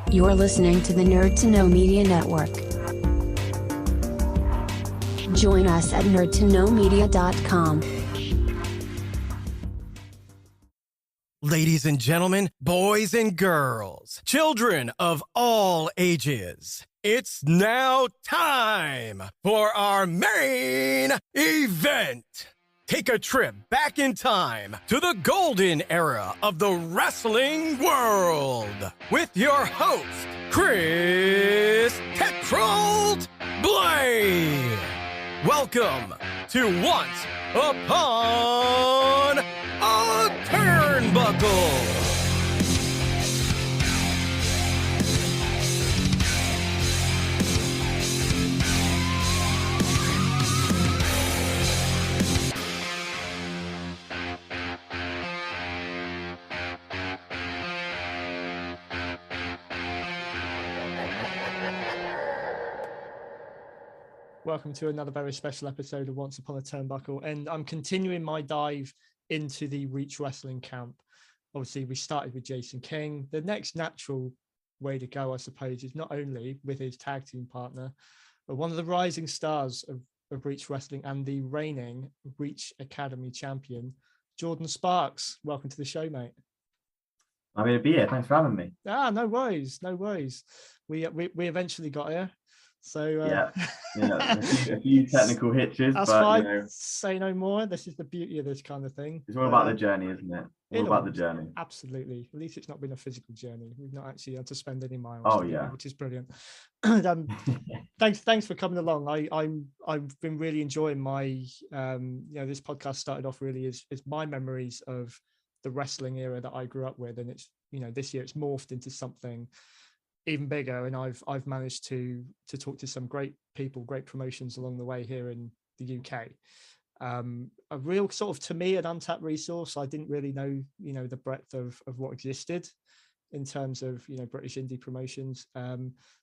You're listening to the Nerd to Know Media Network. Join us at nerdtoknowmedia.com. Ladies and gentlemen, boys and girls, children of all ages, it's now time for our main event. Take a trip back in time to the golden era of the wrestling world with your host, Chris Techrold Blade. Welcome to Once Upon a Turnbuckle. Welcome to another very special episode of Once Upon a Turnbuckle, and I'm continuing my dive into the Reach Wrestling camp. Obviously, we started with Jason King. The next natural way to go, I suppose, is not only with his tag team partner, but one of the rising stars of Reach Wrestling and the reigning Reach Academy champion, Jordan Sparks. Welcome to the show, mate. I'm going to be here. Thanks for having me. No worries. We eventually got here. So a few technical hitches. That's but, fine. You know, say no more. This is the beauty of this kind of thing. it's all about the journey, isn't it? All about the journey. Absolutely. At least it's not been a physical journey. We've not actually had to spend any miles. Oh, together, yeah. which is brilliant. Thanks for coming along. I've been really enjoying my this podcast started off really as my memories of the wrestling era that I grew up with, and it's this year it's morphed into something even bigger, and I've managed to talk to some great people, great promotions along the way here in the UK. A real sort of, to me, an untapped resource. I didn't really know the breadth of what existed in terms of British indie promotions.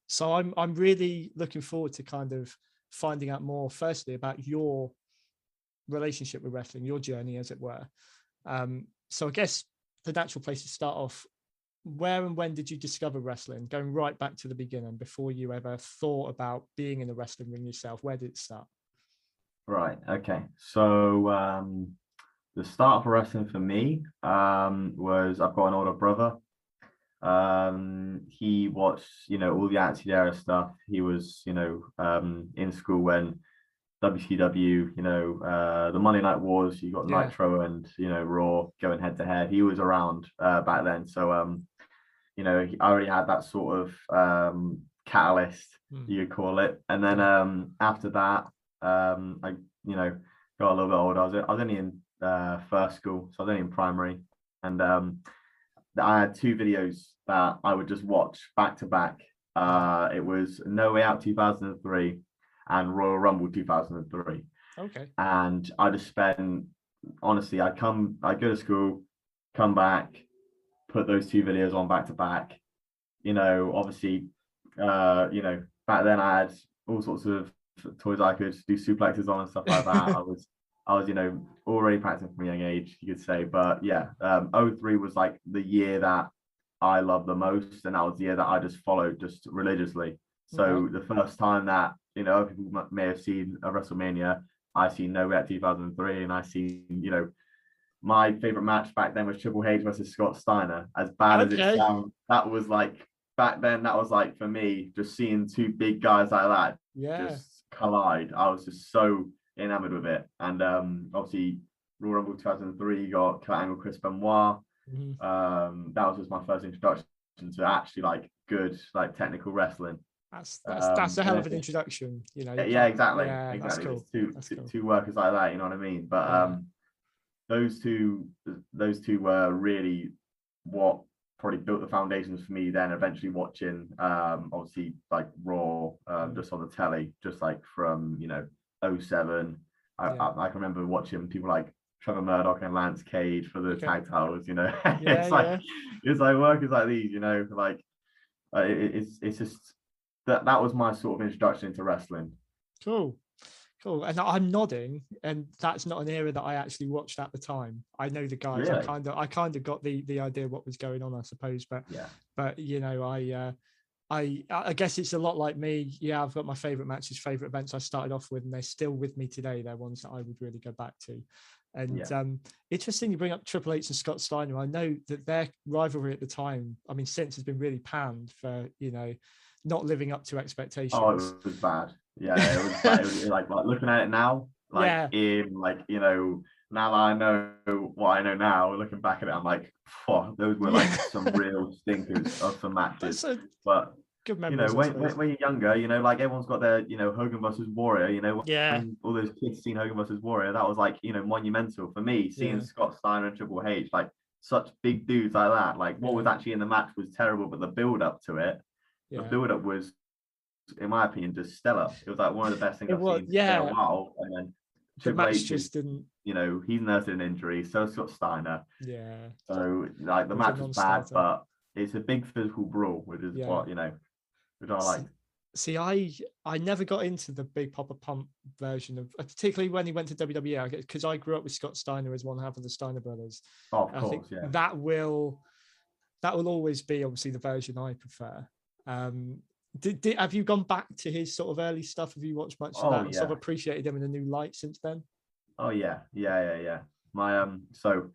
So I'm really looking forward to kind of finding out more, firstly, about your relationship with wrestling, your journey, as it were. So I guess the natural place to start off, where and when did you discover wrestling? Going right back to the beginning, before you ever thought about being in the wrestling ring yourself, where did it start? Right. Okay. So the start of wrestling for me was, I've got an older brother. He watched, all the Attitude Era stuff. He was, in school when WCW, the Monday Night Wars, you got Nitro and, Raw going head to head. He was around back then. So, I already had that sort of catalyst, you could call it. And then after that, I, got a little bit older. I was only in first school, so I was only in primary. And I had two videos that I would just watch back to back. It was No Way Out 2003 and Royal Rumble 2003. Okay. And I just spent, honestly, I'd go to school, come back, put those two videos on back to back. Obviously, back then I had all sorts of toys I could do suplexes on and stuff like that. I was, already practicing from a young age, you could say. But yeah, 03 was like the year that I loved the most, and that was the year that I just followed just religiously. So the first time that, people may have seen a WrestleMania, I seen No Way Out 2003, and I seen, my favorite match back then was Triple H versus Scott Steiner. As bad as it sounds, that was like, back then, that was like, for me, just seeing two big guys like that just collide. I was just so enamored with it. And obviously, Royal Rumble 2003, you got Kurt Angle, Chris Benoit. That was just my first introduction to actually like good, like technical wrestling. That's a hell of an introduction, Yeah, exactly. Yeah, exactly. That's cool. Two workers like that, you know what I mean? But those two were really what probably built the foundations for me then eventually watching obviously like Raw just on the telly, just like from 07. I can remember watching people like Trevor Murdoch and Lance Cage for the tag titles, it's like workers like these, it's just that was my sort of introduction into wrestling. Cool. And I'm nodding, and that's not an era that I actually watched at the time. I know the guys. Really? I kind of got the idea what was going on, I suppose. But I guess it's a lot like me. Yeah, I've got my favorite matches, favorite events I started off with, and they're still with me today. They're ones that I would really go back to. And interesting you bring up Triple H and Scott Steiner. I know that their rivalry at the time, I mean, since has been really panned for, not living up to expectations. Oh, it was bad. Yeah, it was bad. It was like looking at it now, now that I know what I know now, looking back at it, I'm like, those were like some real stinkers of some matches. But good memories, when you're younger, like everyone's got their, Hogan versus Warrior, when all those kids seen Hogan versus Warrior, that was like, monumental for me, seeing Scott Steiner and Triple H, like such big dudes like that. Like what was actually in the match was terrible, but the build up to it, the build up was, in my opinion, just stellar. It was like one of the best things I've seen in a while. And then Triple H just didn't, he's nursed an injury, so Scott Steiner. Yeah. So like the match was bad, but it's a big physical brawl, which is what, which I like. See, I never got into the Big Papa Pump version of, particularly when he went to WWE, because I grew up with Scott Steiner as one half of the Steiner brothers. Oh, of course, yeah. That will always be obviously the version I prefer. Have you gone back to his sort of early stuff? Have you watched much of that and sort of appreciated him in a new light since then? Oh yeah. My so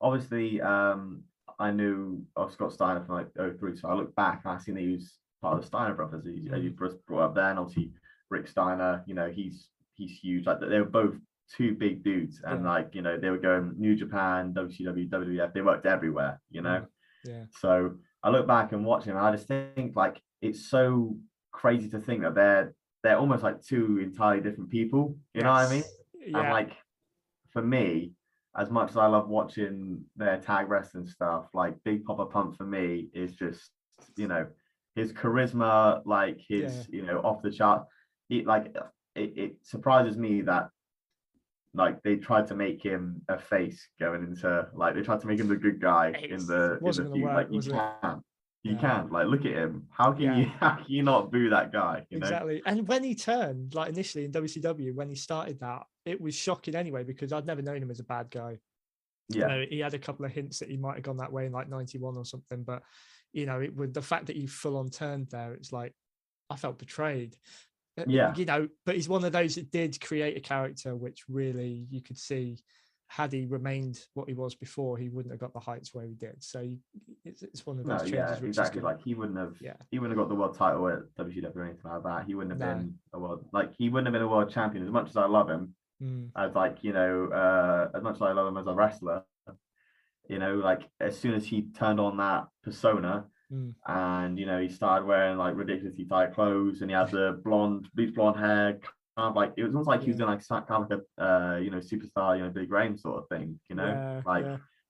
obviously I knew of Scott Steiner from like 2003, so I look back and I seen that he was part of the Steiner brothers. You brought up there, and obviously Rick Steiner, he's huge. Like they were both two big dudes, and like they were going New Japan, WCW, WWF. They worked everywhere, Yeah. So I look back and watch him, and I just think like it's so crazy to think that they're almost like two entirely different people. You know what I mean? Yeah. And like for me, as much as I love watching their tag wrestling stuff, like Big Papa Pump for me is just his charisma, like his off the chart. It surprises me that like they tried to make him a face going into, like they tried to make him the good guy in the feud. Like you can't like look at him. How can you not boo that guy? Exactly. And when he turned, like initially in WCW, when he started that, it was shocking anyway, because I'd never known him as a bad guy. Yeah. He had a couple of hints that he might have gone that way in like 91 or something, but it would, the fact that he full on turned there, it's like I felt betrayed. Yeah. But he's one of those that did create a character which really you could see, had he remained what he was before, he wouldn't have got the heights where he did. So it's one of those changes. Yeah, exactly. Like he wouldn't have got the world title at WCW or anything like that. He wouldn't have been a world champion. As much as I love him, as like as much as I love him as a wrestler, like as soon as he turned on that persona, and he started wearing like ridiculously tight clothes, and he had the bleach blonde hair, kind of like it was almost like he was doing like kind of like a superstar, Big Rain sort of thing,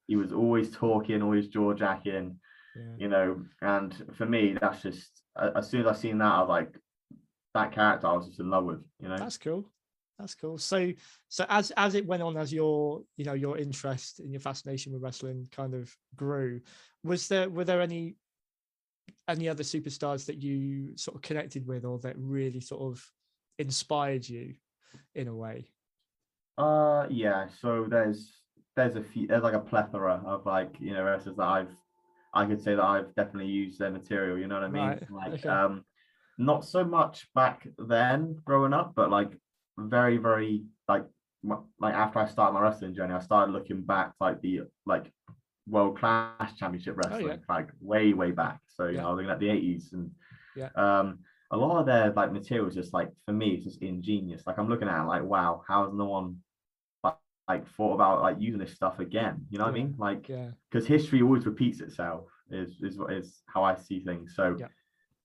he was always talking, always jaw jacking, and for me that's just, as soon as I seen that, I was like, that character I was just in love with. That's cool. So as it went on, as your your interest and your fascination with wrestling kind of grew, were there any other superstars that you sort of connected with, or that really sort of inspired you in a way? Yeah, so there's like a plethora of like wrestlers that I could say that I've definitely used their material, you know what I mean? Right. Like not so much back then growing up, but like very, very like after I started my wrestling journey, I started looking back like the world class championship wrestling, like way back. So I was looking at the 80s, and a lot of their like material is just like, for me, it's just ingenious. Like I'm looking at it like, wow, how has no one like thought about like using this stuff again? You know what I mean? Like, because history always repeats itself is how I see things. So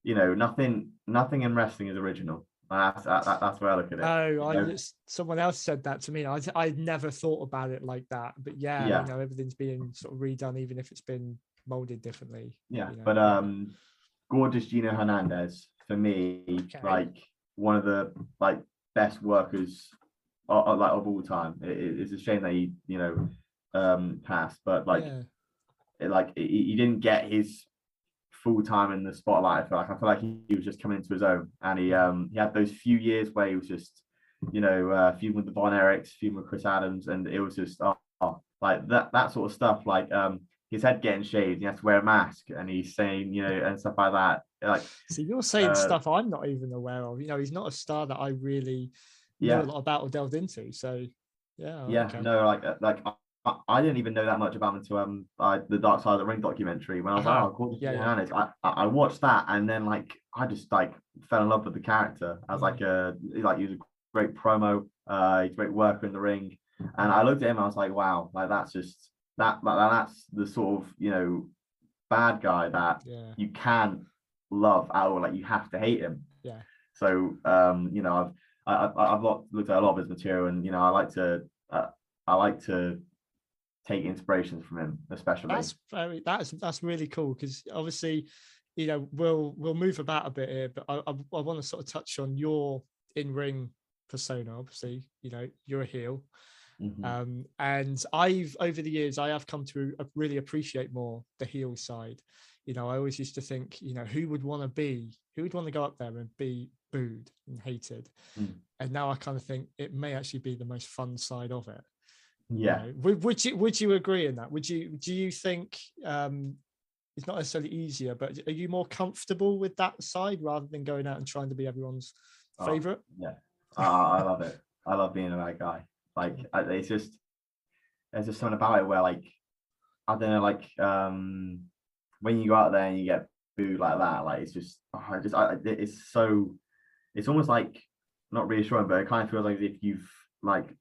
nothing in wrestling is original. That's where I look at it. Someone else said that to me. I never thought about it like that, but everything's being sort of redone, even if it's been molded differently. But gorgeous Gino Hernandez, for me, like one of the like best workers of all time. It's a shame that he passed, but he didn't get his full time in the spotlight. I feel like he was just coming into his own, and he had those few years where he was just feuding with the Von Erichs, feuding with Chris Adams, and it was just like that sort of stuff. Like his head getting shaved, he has to wear a mask, and he's saying, you know, and stuff like that. Like, so you're saying stuff I'm not even aware of. You know, he's not a star that I really knew a lot about or delved into. So yeah, okay. No, like I didn't even know that much about him until the Dark Side of the Ring documentary. When I was like, oh, cool, Johannes. I watched that, and then like I just like fell in love with the character. I was like he was a great promo, he's a great worker in the ring, and I looked at him and I was like, wow, like that's just that's the sort of, you know, bad guy that you can't love at all. Like you have to hate him. Yeah. So you know, I've looked at a lot of his material, and you know, I like to take inspirations from him, especially. That's really cool, because obviously, you know, we'll move about a bit here, but I want to sort of touch on your in-ring persona. Obviously, you know, you're a heel. And I've over the years I have come to really appreciate more the heel side. You know, I always used to think, you know, who would want to go up there and be booed and hated, and now I kind of think it may actually be the most fun side of it. Yeah. You know, would you agree in that? Do you think it's not necessarily easier, but are you more comfortable with that side rather than going out and trying to be everyone's favorite? Yeah, I love it. I love being a bad guy. Like it's just, there's just something about it where, like, I don't know, like when you go out there and you get booed like that, like it's just it's so, it's almost like not reassuring, but it kind of feels like as if you've like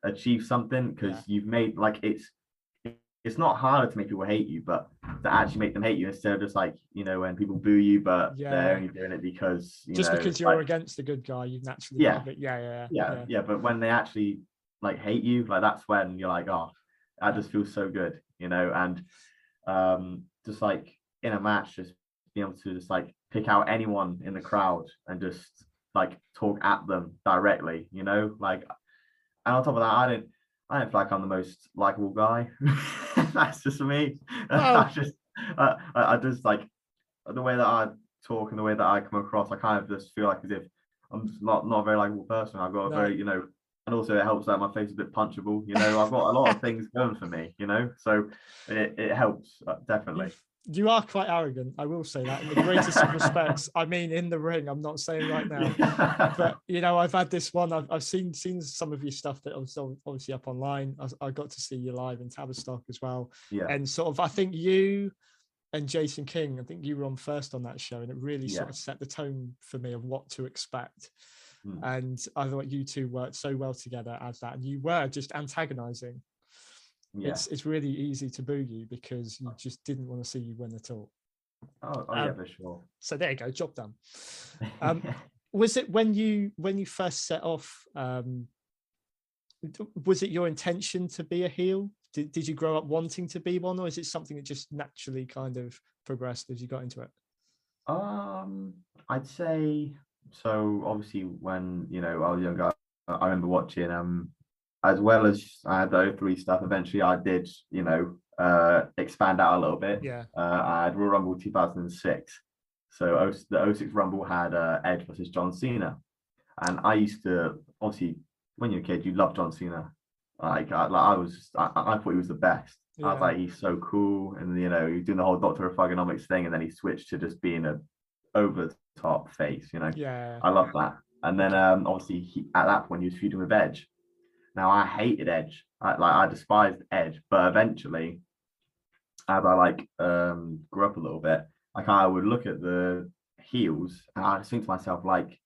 achieved something, because you've made, like, it's not harder to make people hate you, but to actually make them hate you, instead of just like, you know, when people boo you, but they're only doing it because because you're like, against the good guy, you naturally love it. Yeah. But when they actually like hate you, like that's when you're like, oh, that just feels so good, you know. And just like in a match, just being able to just like pick out anyone in the crowd and just like talk at them directly, you know, like. And on top of that, I don't feel like I'm the most likable guy. That's just me. I just like the way that I talk and the way that I come across. I kind of just feel like as if I'm just not a very likable person. I've got a very, you know, and also it helps that my face is a bit punchable. You know, I've got a lot of things going for me. You know, so it helps definitely. You are quite arrogant, I will say that, in the greatest of respects. I mean, in the ring, I'm not saying right now, but you know, I've had this one. I've seen some of your stuff that was obviously up online. I got to see you live in Tavistock as well, and sort of, I think you and Jason King, I think you were on first on that show, and it really sort of set the tone for me of what to expect. And I thought you two worked so well together as that, and you were just antagonizing. It's really easy to boo you because you just didn't want to see you win at all. Yeah, for sure. So there you go, job done. Was it when you first set off? Was it your intention to be a heel? Did you grow up wanting to be one, or is it something that just naturally kind of progressed as you got into it? I'd say so. Obviously, when, you know, I was younger, I remember watching as well as I had the O3 stuff. Eventually I did, you know, expand out a little bit. I had Royal Rumble 2006. So the 06 Rumble had Edge versus John Cena, and I used to, obviously when you're a kid you love John Cena. I thought he was the best. I was like, he's so cool, and you know, he's doing the whole Doctor of Thugonomics thing, and then he switched to just being a over the top face, you know. I love that. And then obviously at that point he was feuding with Edge. Now I hated Edge. I despised Edge, but eventually, as I like grew up a little bit, I kind of would look at the heels and I just think to myself, like,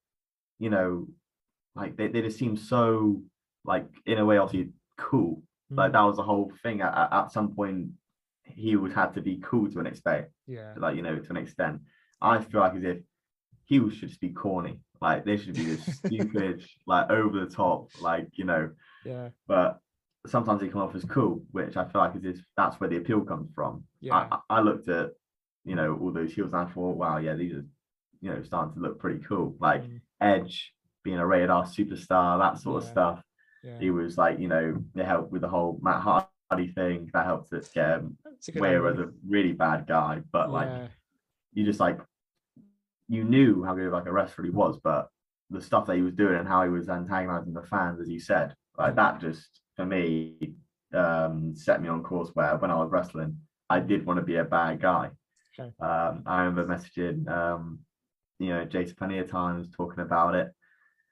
you know, like they just seem so, like, in a way, obviously cool. Like that was the whole thing. At some point, heels had to be cool to an extent. Like, you know, to an extent. I feel like as if heels should just be corny. Like they should be this stupid, like over the top, like, you know. But sometimes they come off as cool, which I feel like that's where the appeal comes from. I looked at, you know, all those heels and I thought, wow, yeah, these are, you know, starting to look pretty cool. Like Edge being a rated R superstar, that sort of stuff. He was like, you know, they helped with the whole Matt Hardy thing. That helped to get him where as a really bad guy. But like, you just like, you knew how good of like a wrestler he was, but the stuff that he was doing and how he was antagonizing the fans, as you said, like that just for me set me on course where when I was wrestling, I did want to be a bad guy. Okay. I remember messaging, Jason plenty of times talking about it.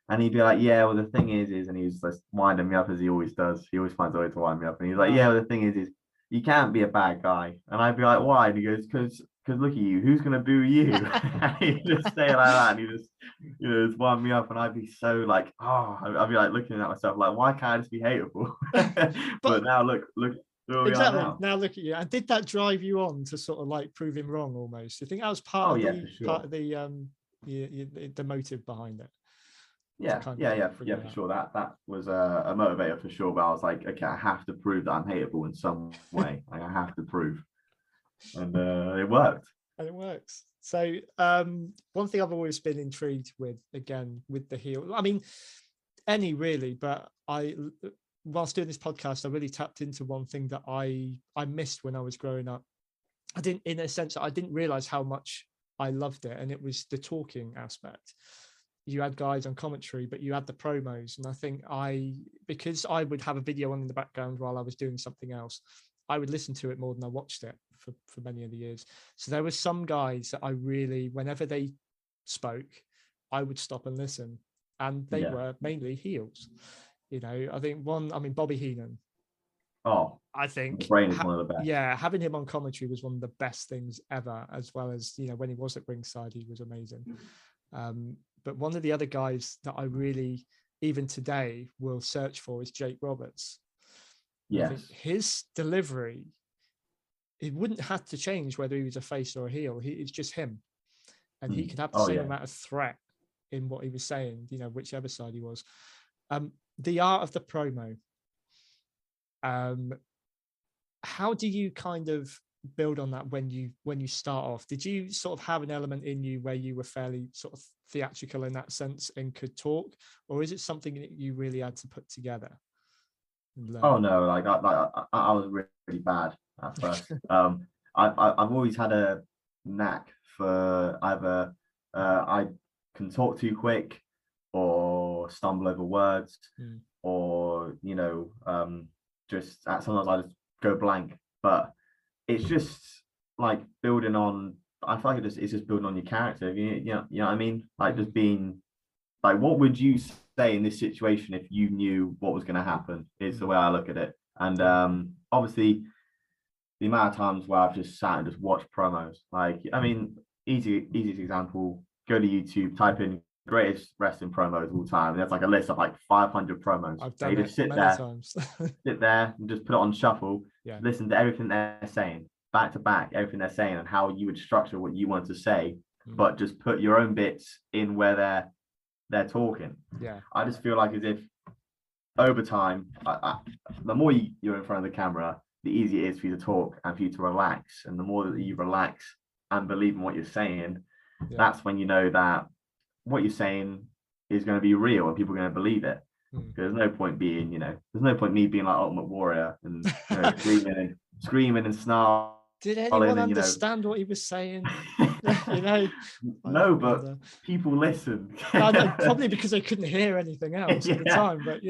And he'd be like, yeah, well, the thing is, and he was just winding me up as he always does. He always finds a way to wind me up. And he's like, yeah, well, the thing is you can't be a bad guy. And I'd be like, why? And he goes, because look at you, who's gonna boo you? And he'd just say it like that, and he just, just wind me up, and I'd be so like, oh, I'd be like looking at myself like, why can't I just be hateful? but now look where we are now. Now look at you. And did that drive you on to sort of like prove him wrong almost? You think that was part of the motive behind it? Yeah, for sure. That was a motivator for sure. But I was like, okay, I have to prove that I'm hateable in some way. Like, I have to prove, and it worked. And it works. So one thing I've always been intrigued with, again, with the heel. I mean, any really, but whilst doing this podcast, I really tapped into one thing that I missed when I was growing up. I didn't realize how much I loved it, and it was the talking aspect. You had guys on commentary, but you had the promos. And I think because I would have a video on in the background while I was doing something else, I would listen to it more than I watched it for many of the years. So there were some guys that I really, whenever they spoke, I would stop and listen. And they were mainly heels. I think Bobby Heenan. Oh, I think the Brain is one of the best. Yeah, having him on commentary was one of the best things ever, as well as, when he was at ringside, he was amazing. But one of the other guys that I really, even today, will search for is Jake Roberts. Yes. I think his delivery, it wouldn't have to change whether he was a face or a heel. It's just him. And he could have the same amount of threat in what he was saying, whichever side he was. The art of the promo. How do you kind of build on that when you start off? Did you sort of have an element in you where you were fairly sort of theatrical in that sense and could talk, or is it something that you really had to put together? Oh no, like I was really bad at first. I've always had a knack for either I can talk too quick or stumble over words, or just sometimes I just go blank. But it's just like building on. I feel like it's just building on your character. You know what I mean? Like just being like, what would you say in this situation if you knew what was going to happen? Is the way I look at it. And obviously, the amount of times where I've just sat and just watched promos. Like, I mean, easiest example: go to YouTube, type in greatest wrestling promos of all time, and there's like a list of like 500 promos. I've done it many times. Sit there and just put it on shuffle. Yeah. Listen to everything they're saying, back to back, everything they're saying, and how you would structure what you want to say, but just put your own bits in where they're talking. Yeah. I just feel like as if over time, the more you're in front of the camera, the easier it is for you to talk and for you to relax. And the more that you relax and believe in what you're saying, that's when you know that what you're saying is going to be real and people are going to believe it. There's no point being, there's no point me being like Ultimate Warrior and screaming and snarling. Did anyone understand what he was saying? No, but people listen. Probably because they couldn't hear anything else at the time. But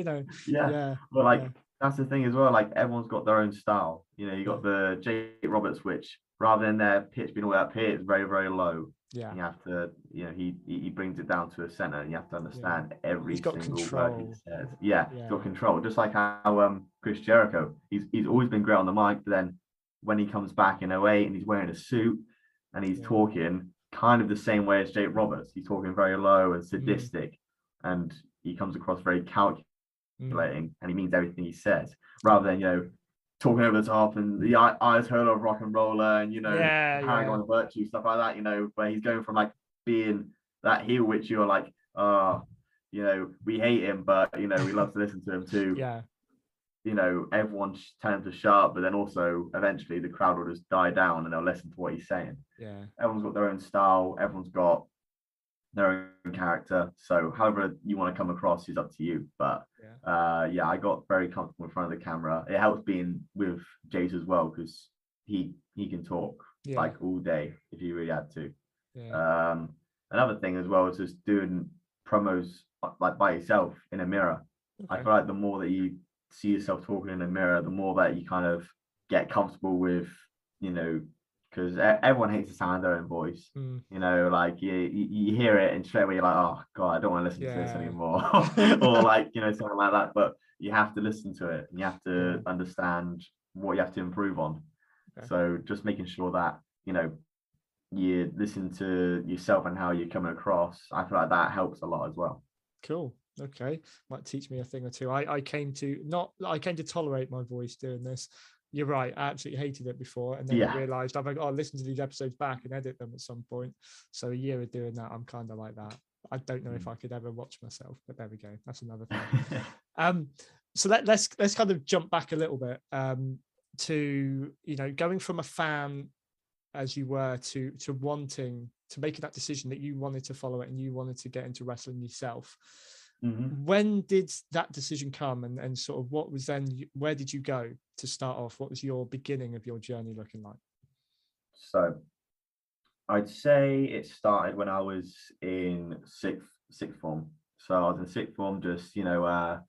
But that's the thing as well. Like everyone's got their own style. You got the Jake Roberts, which rather than their pitch being all up here, it's very, very low. Yeah. You have to, he brings it down to a center, and you have to understand every single control. word he says. Yeah, he's got control. Just like how Chris Jericho, he's always been great on the mic, but then when he comes back in 08 and he's wearing a suit and he's talking kind of the same way as Jake Roberts, he's talking very low and sadistic, and he comes across very calculating, and he means everything he says, rather than talking over the top and the eyes heard of rock and roller and paragon of virtue, stuff like that, where he's going from like being that heel, which you're like, we hate him, but we love to listen to him too. Everyone's telling him to shut up, but then also eventually the crowd will just die down and they'll listen to what he's saying. Everyone's got their own style, everyone's got their own character, so however you want to come across is up to you. But I got very comfortable in front of the camera. It helps being with Jace as well, because he can talk like all day if he really had to. Another thing as well is just doing promos like by yourself in a mirror. I feel like the more that you see yourself talking in a mirror, the more that you kind of get comfortable with you know, because everyone hates the sound of their own voice. Mm. You know, like you hear it and straight away you're like, oh God, I don't want to listen to this Yeah. anymore, or like, you know, something like that. But you have to listen to it and you have to understand what you have to improve on. Okay. So just making sure that, you know, you listen to yourself and how you're coming across. I feel like that helps a lot as well. Cool. Okay, might teach me a thing or two. I came to tolerate my voice doing this. You're right. I absolutely hated it before, and then I Yeah. realised I've got to listen to these episodes back and edit them at some point. So a year of doing that, I'm kind of like that. I don't know if I could ever watch myself, but there we go. That's another thing. So let's kind of jump back a little bit to, you know, going from a fan as you were to wanting to making that decision that you wanted to follow it and you wanted to get into wrestling yourself. When did that decision come, and sort of what was then, where did you go to start off? What was your beginning of your journey looking like? So I'd say it started when I was in sixth form. So I was in sixth form, just, you know, and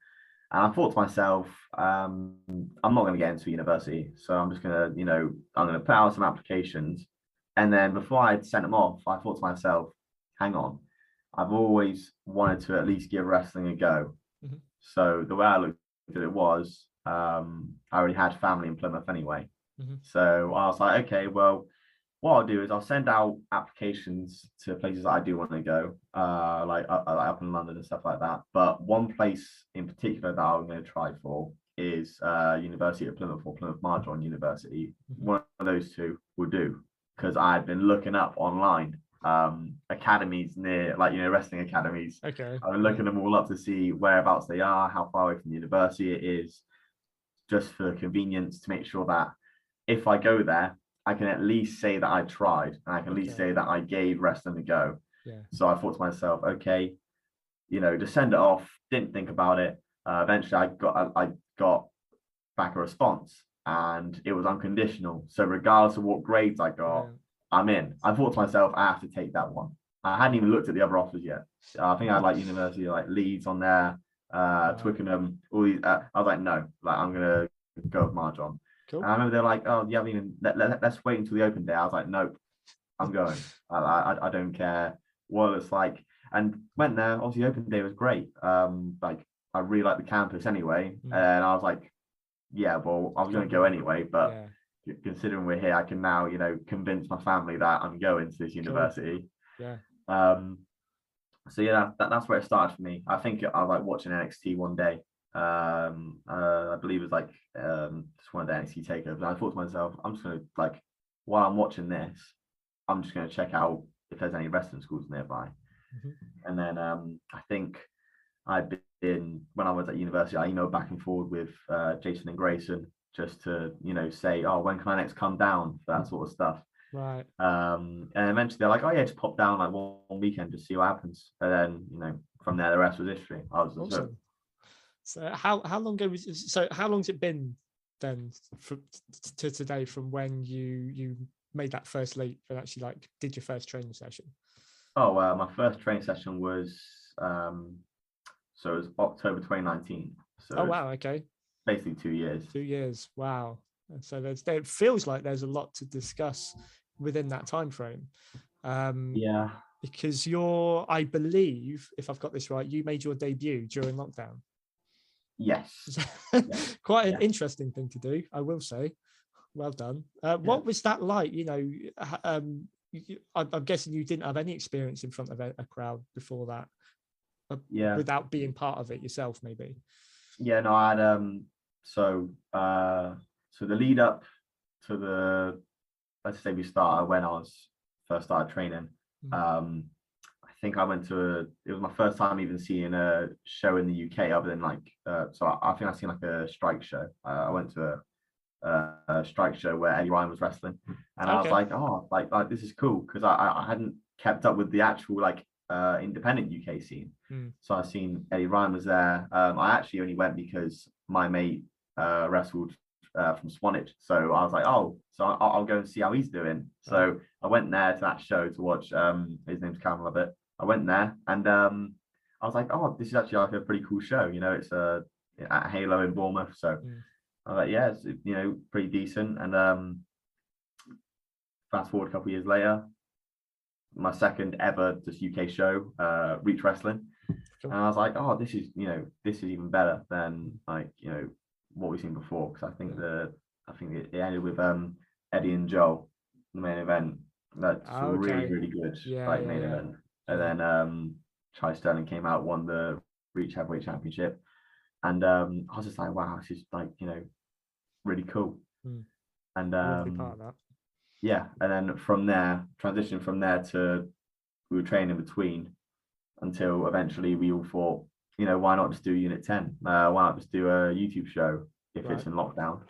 I thought to myself, I'm not going to get into university, so I'm just going to, you know, I'm going to put out some applications. And then before I'd sent them off, I thought to myself, hang on, I've always wanted to at least give wrestling a go. So the way I looked at it was, I already had family in Plymouth anyway. So I was like, okay, well, what I'll do is I'll send out applications to places that I do want to go, like up in London and stuff like that. But one place in particular that I'm going to try for is University of Plymouth or Plymouth Marjon University. One of those two will do, because I've been looking up online academies near, like, you know, wrestling academies. Okay. I've been looking them all up to see whereabouts they are, how far away from the university it is, just for convenience, to make sure that if I go there, I can at least say that I tried, and I can at least say that I gave wrestling a go. So I thought to myself, okay, you know, just send it off. Didn't think about it. Eventually, I got back a response, and it was unconditional. So regardless of what grades I got, I'm in. I thought to myself, I have to take that one. I hadn't even looked at the other offers yet. I think I had like University, like Leeds on there, Twickenham, all these. I was like, no, like I'm gonna go with Marjon. Cool. And I remember they're like, oh, you haven't even, let's wait until the open day. I was like, nope, I'm going. I don't care what it's like. And went there. Obviously, the open day was great. Like, I really liked the campus anyway. And I was like, yeah, well, I was going to go anyway. But considering we're here, I can now, you know, convince my family that I'm going to this university. So yeah, that's where it started for me. I think I was like watching NXT one day. I believe it was like just one of the NXT takeovers. And I thought to myself, I'm just gonna, like, while I'm watching this, I'm just gonna check out if there's any wrestling schools nearby. And then I think I'd been, when I was at university, I emailed back and forward with Jason and Grayson, just to, you know, say, oh, when can I next come down, for that sort of stuff. Right. And eventually they're like, oh yeah, just pop down like one weekend, just see what happens. And then, you know, from there the rest was history. I was awesome. So how long ago was, so how long's it been then to today, from when you made that first leap and actually like did your first training session? Oh, my first training session was so it was October 2019. So oh wow, okay, basically 2 years. 2 years, wow. And so it feels like there's a lot to discuss within that time frame. Yeah, because I believe, if I've got this right, you made your debut during lockdown. Yes. Quite an interesting thing to do, I will say. Well done. What was that like? You know, I'm guessing you didn't have any experience in front of a crowd before that, without being part of it yourself, maybe. Yeah, no, I had so the lead up to the, let's say we started when I was first started training. I think I went to it was my first time even seeing a show in the UK other than like so I think I seen like a strike show. I went to a strike show where Eddie Ryan was wrestling, and I was like, oh, like this is cool, because I hadn't kept up with the actual like independent UK scene. So I seen Eddie Ryan was there. I actually only went because my mate wrestled from Swanage, so I was like, oh, so I'll go and see how he's doing. So I went there to that show to watch. His name's Cam Lovett. I went there, and I was like, oh, this is actually like a pretty cool show. You know, it's at Halo in Bournemouth. So I was like, yeah, it's, you know, pretty decent. And fast forward a couple of years later, my second ever just UK show, Reach Wrestling. Cool. And I was like, oh, this is even better than like, what we've seen before. Because I think it ended with Eddie and Joel, the main event. That's really, really good main event. And then Charlie Sterling came out, won the Reach Heavyweight Championship. And I was just like, wow, this is like, really cool. And Lovely part of that. yeah, and then from there, transition from there to we were training in between until eventually we all thought, why not just do Unit 10? Why not just do a YouTube show if it's in lockdown?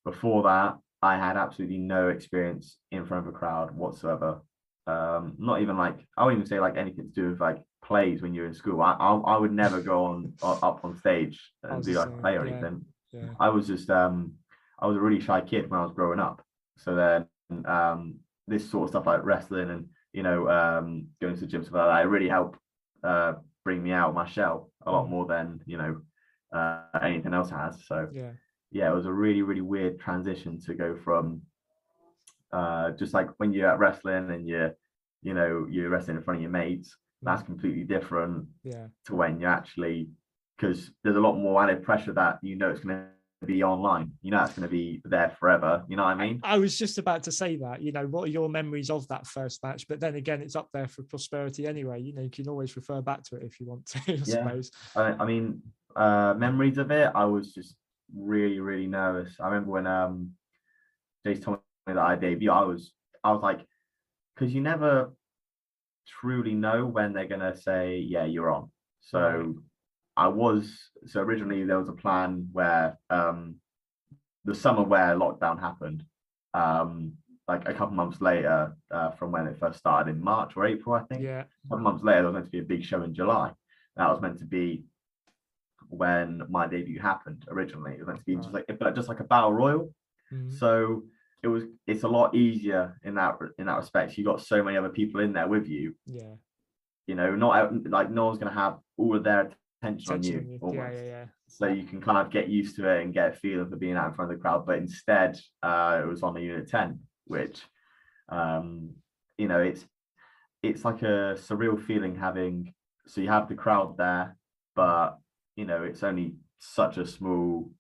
Before that, I had absolutely no experience in front of a crowd whatsoever. Not even like, I wouldn't even say like anything to do with like plays when you're in school. I would never go up on stage and do like a play or anything. Yeah. I was just I was a really shy kid when I was growing up. So then this sort of stuff like wrestling and going to the gym, stuff like that, it really helped bring me out of my shell a lot more than anything else has. So yeah, it was a really, really weird transition to go from just like when you're at wrestling and you're wrestling in front of your mates, that's completely different to when you're actually, because there's a lot more added pressure that it's going to be online, it's going to be there forever, you know what I mean? I was just about to say that, what are your memories of that first match? But then again, it's up there for posterity anyway. You can always refer back to it if you want to, I suppose. I mean, memories of it, I was just really, really nervous. I remember when Jace told me that I debuted, I was like, because you never truly know when they're going to say, yeah, you're on. So originally there was a plan where the summer where lockdown happened, like a couple months later from when it first started in March or April, I think. Yeah. A couple months later, there was meant to be a big show in July. That was meant to be when my debut happened originally. It was meant to be just like a battle royal. So it's a lot easier in that respect. You got so many other people in there with you. Yeah. Not like no one's gonna have all of their attention on you. Yeah. So you can kind of get used to it and get a feeling for being out in front of the crowd. But instead, it was on the Unit 10, which it's like a surreal feeling having. So you have the crowd there, but it's only such a small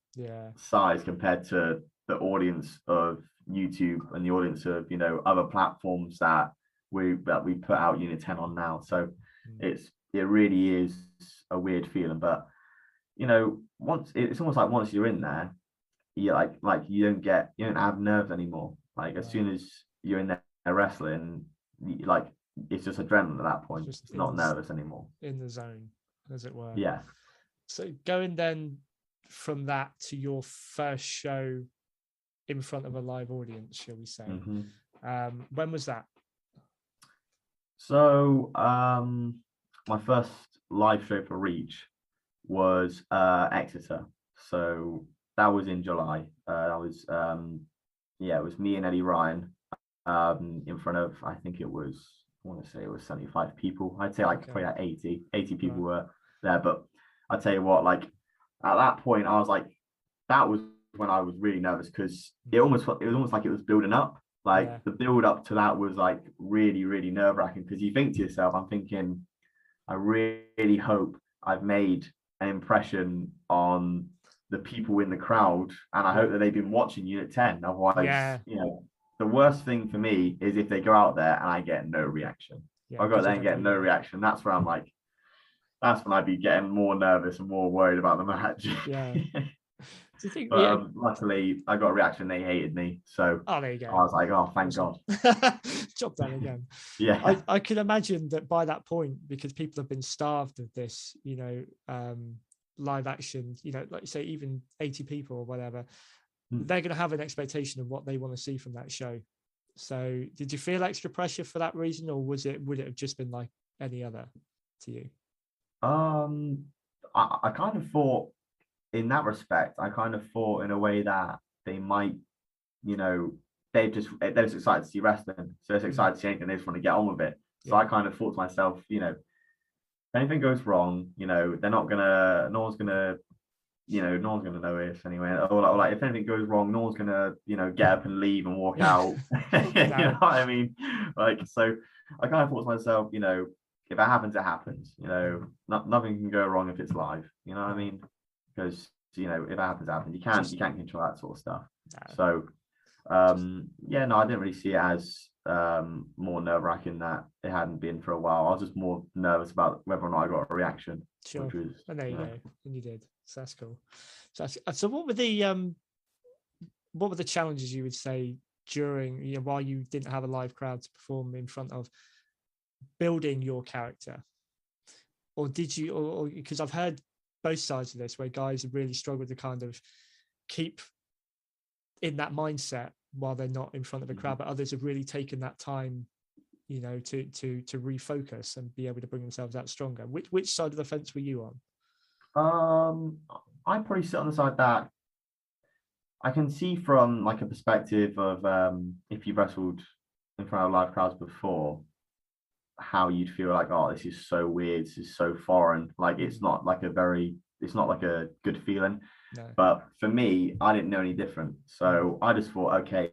size compared to the audience of YouTube and the audience of other platforms that we put out Unit 10 on now. So it really is a weird feeling, but it's almost like once you're in there, you like you don't have nerves anymore. Like as soon as you're in there wrestling, like it's just adrenaline at that point. Just not nervous anymore. In the zone, as it were. Yeah. So going then from that to your first show in front of a live audience, shall we say? When was that? So my first live show for Reach was Exeter. So that was in July. That was it was me and Eddie Ryan in front of, I think it was, I want to say it was 75 people. I'd say probably like 80 people were there. But I'd tell you what, like at that point, I was like, that was when I was really nervous because it was almost like it was building up. Like the build up to that was like really, really nerve wracking because you think to yourself, I'm thinking, I really hope I've made an impression on the people in the crowd, and I hope that they've been watching Unit 10. Otherwise, the worst thing for me is if they go out there and I get no reaction. I go there and get no reaction. That's where I'm like, that's when I'd be getting more nervous and more worried about the match. Yeah. But luckily, I got a reaction. They hated me, so there you go. I was like, "Oh, thank God." Job done again. Yeah, I can imagine that by that point, because people have been starved of this, live action. Like you say, even 80 people or whatever, they're going to have an expectation of what they want to see from that show. So, did you feel extra pressure for that reason, or would it have just been like any other to you? I kind of thought. In that respect, I kind of thought in a way that they might, they're just excited to see wrestling. So they're excited to see anything, they just want to get on with it. So I kind of thought to myself, if anything goes wrong, no one's gonna no one's gonna know this anyway. Or like if anything goes wrong, no one's gonna, get up and leave and walk out. You know what I mean? Like, so I kind of thought to myself, if it happens, it happens. Nothing can go wrong if it's live. You know what I mean? Because if it happens, it happens. You can't control that sort of stuff. So yeah, no, I didn't really see it as more nerve-wracking that it hadn't been for a while. I was just more nervous about whether or not I got a reaction. Sure. Which was, and there you go, and you did. So that's cool. So what were the challenges you would say during, while you didn't have a live crowd to perform in front of, building your character? Or did you, or because I've heard both sides of this, where guys have really struggled to kind of keep in that mindset while they're not in front of a crowd, but others have really taken that time, to refocus and be able to bring themselves out stronger. Which side of the fence were you on? I probably sit on the side that I can see from like a perspective of if you've wrestled in front of live crowds before, how you'd feel like, oh, this is so weird, this is so foreign. Like it's not like a good feeling. No. But for me, I didn't know any different. So I just thought, okay,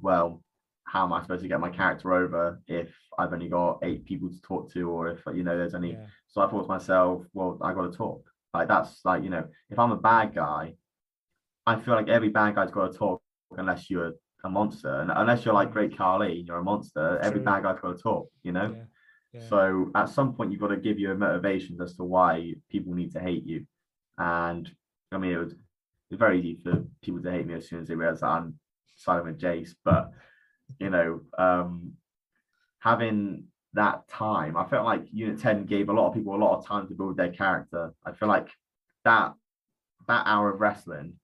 well, how am I supposed to get my character over if I've only got 8 people to talk to, or if there's only So I thought to myself, well, I got to talk. Like that's like, if I'm a bad guy, I feel like every bad guy's got to talk, unless you're a monster. And unless you're like Great Khali, you're a monster, every bad guy's got to talk, Yeah. So at some point you've got to give your motivations as to why people need to hate you. And I mean, it's very easy for people to hate me as soon as they realize that I'm siding with Jace. But having that time, I felt like Unit 10 gave a lot of people a lot of time to build their character. I feel like that hour of wrestling,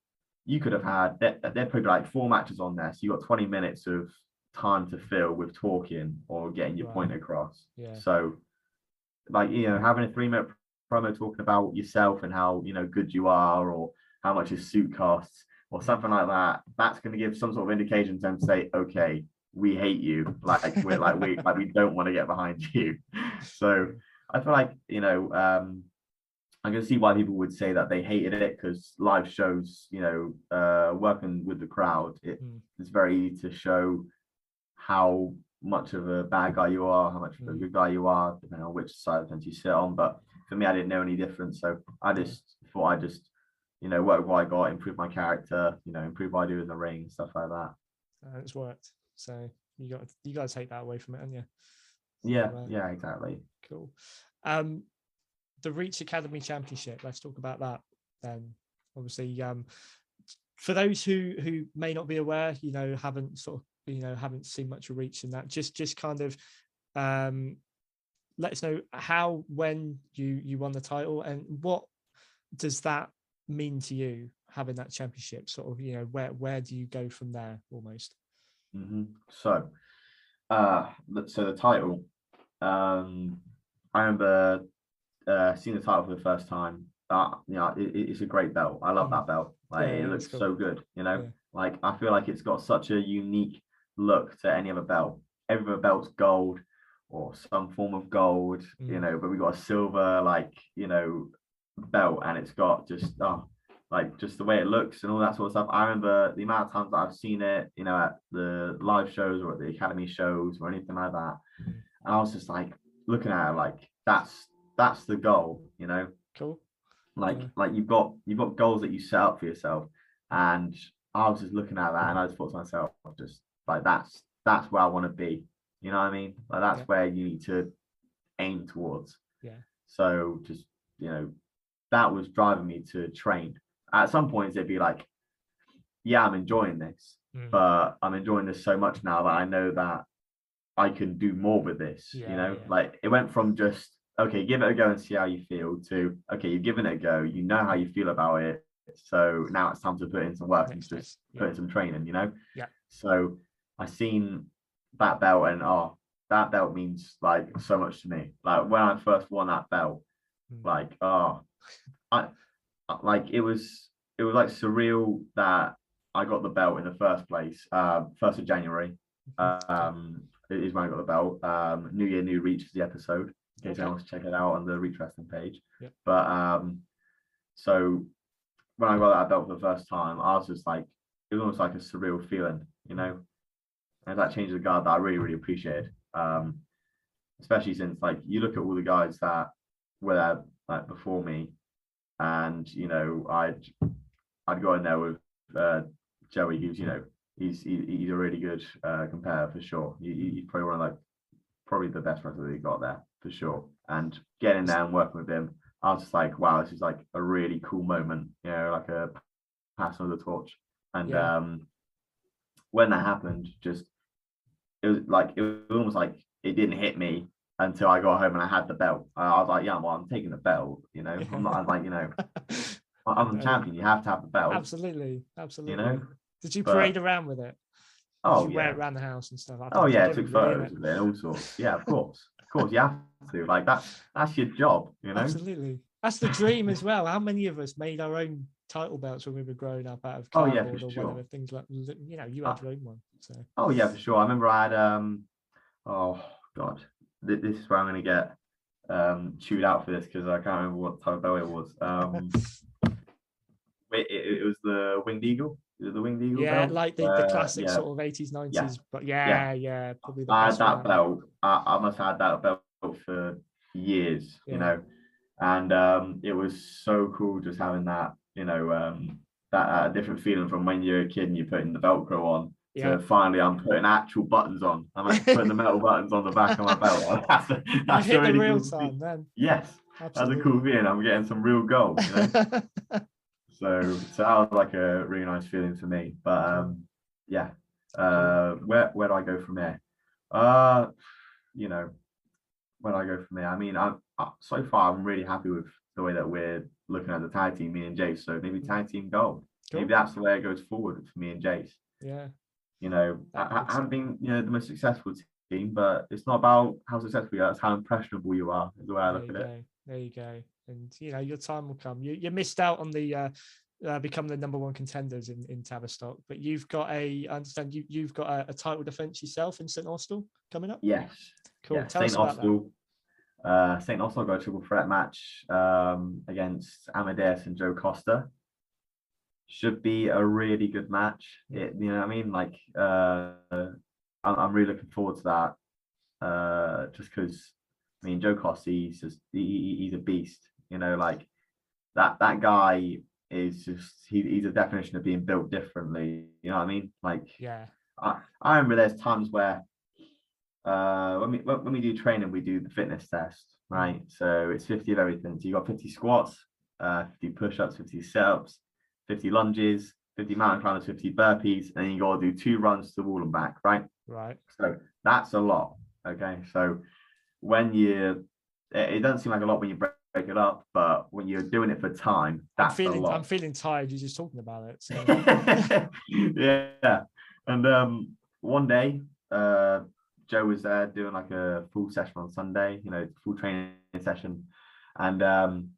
you could have had, they'd put like 4 matches on there, so you got 20 minutes of time to fill with talking or getting your point across. So like, having a 3-minute promo talking about yourself and how good you are, or how much your suit costs, or something like that, that's going to give some sort of indication to them to say, okay, we hate you, we don't want to get behind you. So I feel like I can see why people would say that they hated it, because live shows, working with the crowd, it's very easy to show how much of a bad guy you are, how much of a good guy you are, depending on which side of the fence you sit on. But for me, I didn't know any different, so I just thought I just work what I got, improve my character, improve what I do in the ring, stuff like that. And it's worked. So you got to take that away from it, haven't you? Yeah, exactly. Cool. The Reach Academy Championship, let's talk about that then. Obviously, for those who may not be aware, haven't seen much of Reach in that, just kind of let us know when you won the title, and what does that mean to you, having that championship, sort of, where do you go from there almost? So the title, I remember seeing the title for the first time. It's a great belt. I love that belt. Like it looks cool. So good, like I feel like it's got such a unique look to any other belt. Every other belt's gold or some form of gold, but we got a silver belt, and it's got just just the way it looks and all that sort of stuff. I remember the amount of times that I've seen it, at the live shows or at the academy shows or anything like that. And I was just like looking at it like that's the goal, Cool. Like you've got goals that you set up for yourself. And I was just looking at that, and I just thought to myself, just like that's where I want to be. You know what I mean? Like that's where you need to aim towards. So just that was driving me to train. At some points it'd be like, yeah, I'm enjoying this, but I'm enjoying this so much now that I know that I can do more with this. Like it went from just, okay, give it a go and see how you feel, to okay, you've given it a go, you know how you feel about it, so now it's time to put in some work and just put in some training. So I seen that belt, and that belt means like so much to me. Like when I first won that belt, like it was like surreal that I got the belt in the first place. 1st of January is when I got the belt. New Year, New Reach is the episode, in case anyone wants to check it out on the Reach Wrestling page. But so when I got that belt for the first time, I was just like, it was almost like a surreal feeling, you know. And that change of guard that I really, really appreciated. Especially since like you look at all the guys that were there like before me, and you know, I'd go in there with Joey, who's he's a really good competitor for sure. He's probably one of like probably the best wrestler that he got there for sure. And getting there and working with him, I was just like, wow, this is like a really cool moment, you know, like a passing of the torch. And when that happened, just it was almost like it didn't hit me until I got home and I had the belt. I was like, yeah, well, I'm taking the belt, you know. I'm not, I was like, you know, I'm the champion. You have to have the belt. Absolutely. You know. Did you parade around with it? Oh, Did you wear it around the house and stuff? Oh yeah, I took photos of it, all sorts. Yeah, of course, you have to. Like that's your job, you know. Absolutely, that's the dream as well. How many of us made our own title belts when we were growing up out of cardboard or whatever, things like, you know, you had your own one. So. Oh yeah, for sure. I remember I had oh god, this is where I'm going to get chewed out for this because I can't remember what type of belt it was. It was the Winged Eagle. Is it the Winged Eagle? Yeah, belt? like the classic sort of 80s, 90s. But yeah, probably the I best had that one. belt. I must have had that belt for years, you know, and it was so cool just having that, you know, that different feeling from when you're a kid and you're putting the Velcro on. To finally, I'm putting actual buttons on. I'm like putting the metal buttons on the back of my belt. That's hit really the real cool time, then. Yes, absolutely. That's a cool feeling. I'm getting some real gold, you know. So that was like a really nice feeling for me. But yeah, where do I go from there? You know, where do I go from there? I mean, so far I'm really happy with the way that we're looking at the tag team, me and Jace. So maybe tag team gold. Cool. Maybe that's the way it goes forward for me and Jace. Yeah. You know, I haven't been, you know, the most successful team, but it's not about how successful you are; it's how impressionable you are. Is the way I look at it. There you go. And you know, your time will come. You missed out on the become the #1 contenders in Tavistock, but you've got I understand you've got a title defense yourself in St Austell coming up. Yes. Cool. Yeah, Tell us about that. St Austell got a triple threat match against Amadeus and Joe Costa. Should be a really good match. You know what I mean? Like, I'm really looking forward to that. Just because, I mean, Joe Costa, he's a beast. You know, like that guy is just he's a definition of being built differently. You know what I mean? Like, yeah. I remember there's times where when we do training, we do the fitness test, right? So it's 50 of everything. So you got 50 squats, 50 push-ups, 50 sit-ups, 50 lunges, 50 mountain climbers, 50 burpees, and then you got to do 2 runs to the wall and back, right? Right. So that's a lot. Okay. So when it doesn't seem like a lot when you break it up, but when you're doing it for time, that's a lot. I'm feeling tired. You're just talking about it. So. Yeah. And one day, Joe was there doing like a full session on Sunday, you know, full training session, and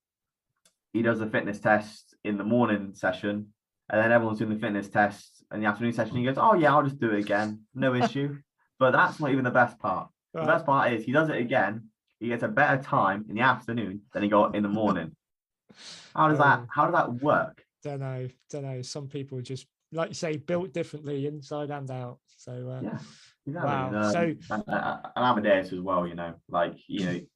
he does a fitness test in the morning session, and then everyone's doing the fitness test in the afternoon session. He goes, "Oh yeah, I'll just do it again, no issue." But that's not even the best part. Right. The best part is he does it again. He gets a better time in the afternoon than he got in the morning. How does that work? Don't know. Some people just, like you say, built differently inside and out. So yeah, exactly. Wow. And Amadeus as well. You know, like he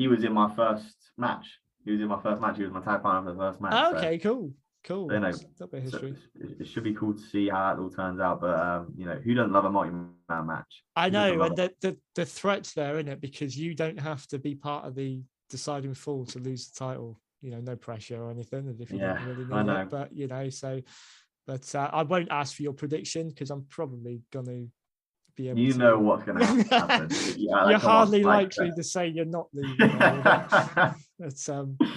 was in my first match. He was my tag partner for the first match. Oh, okay, cool. So, you know, so it should be cool to see how that all turns out. But you know, who doesn't love a multi-man match? I know, and the threat's there, isn't it? Because you don't have to be part of the deciding fall to lose the title. You know, no pressure or anything, as if you don't really need it. But you know, but I won't ask for your prediction because I'm probably gonna be able. You know what's going to happen. You're hardly likely to say you're not leaving. But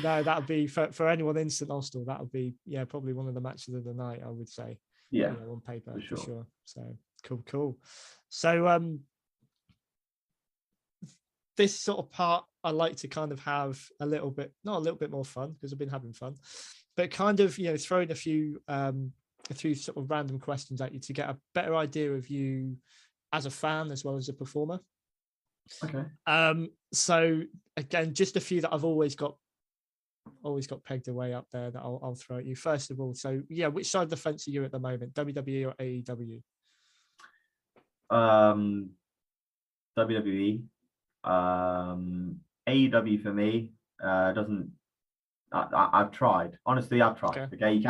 no, that would be for anyone in St Austell. That would be probably one of the matches of the night. I would say. Yeah, on paper for sure. So cool. So this sort of part I like to kind of have not a little bit more fun because I've been having fun, but kind of throwing a few sort of random questions at you to get a better idea of you as a fan as well as a performer. Okay. So again, just a few that I've always got always got pegged away up there that I'll throw at you. First of all, so yeah, which side of the fence are you at the moment, WWE or AEW? WWE. AEW for me doesn't. I've tried. Honestly, I've tried. Okay, you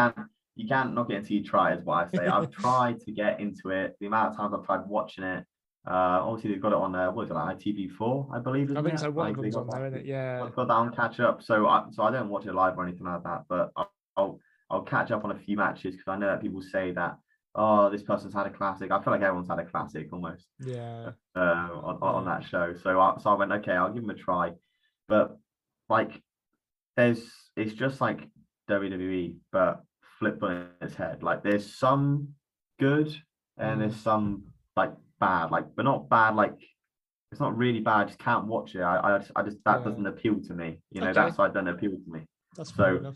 can't knock it until you try, is what I say. I've tried to get into it. The amount of times I've tried watching it. Obviously they've got it on what is it, like ITV4, I believe, isn't I think it? so. One Like of they them's got on there, isn't it? Yeah. I've got that on catch up. So I don't watch it live or anything like that, but I'll catch up on a few matches because I know that people say that, oh, this person's had a classic. I feel like everyone's had a classic almost. Yeah. On that show. So I went, okay, I'll give them a try. But like it's just like WWE, but flipped on its head. Like there's some good and there's some like bad, like but not bad, like it's not really bad, I just can't watch it. I just that doesn't appeal to me. That side doesn't appeal to me. That's fair so enough.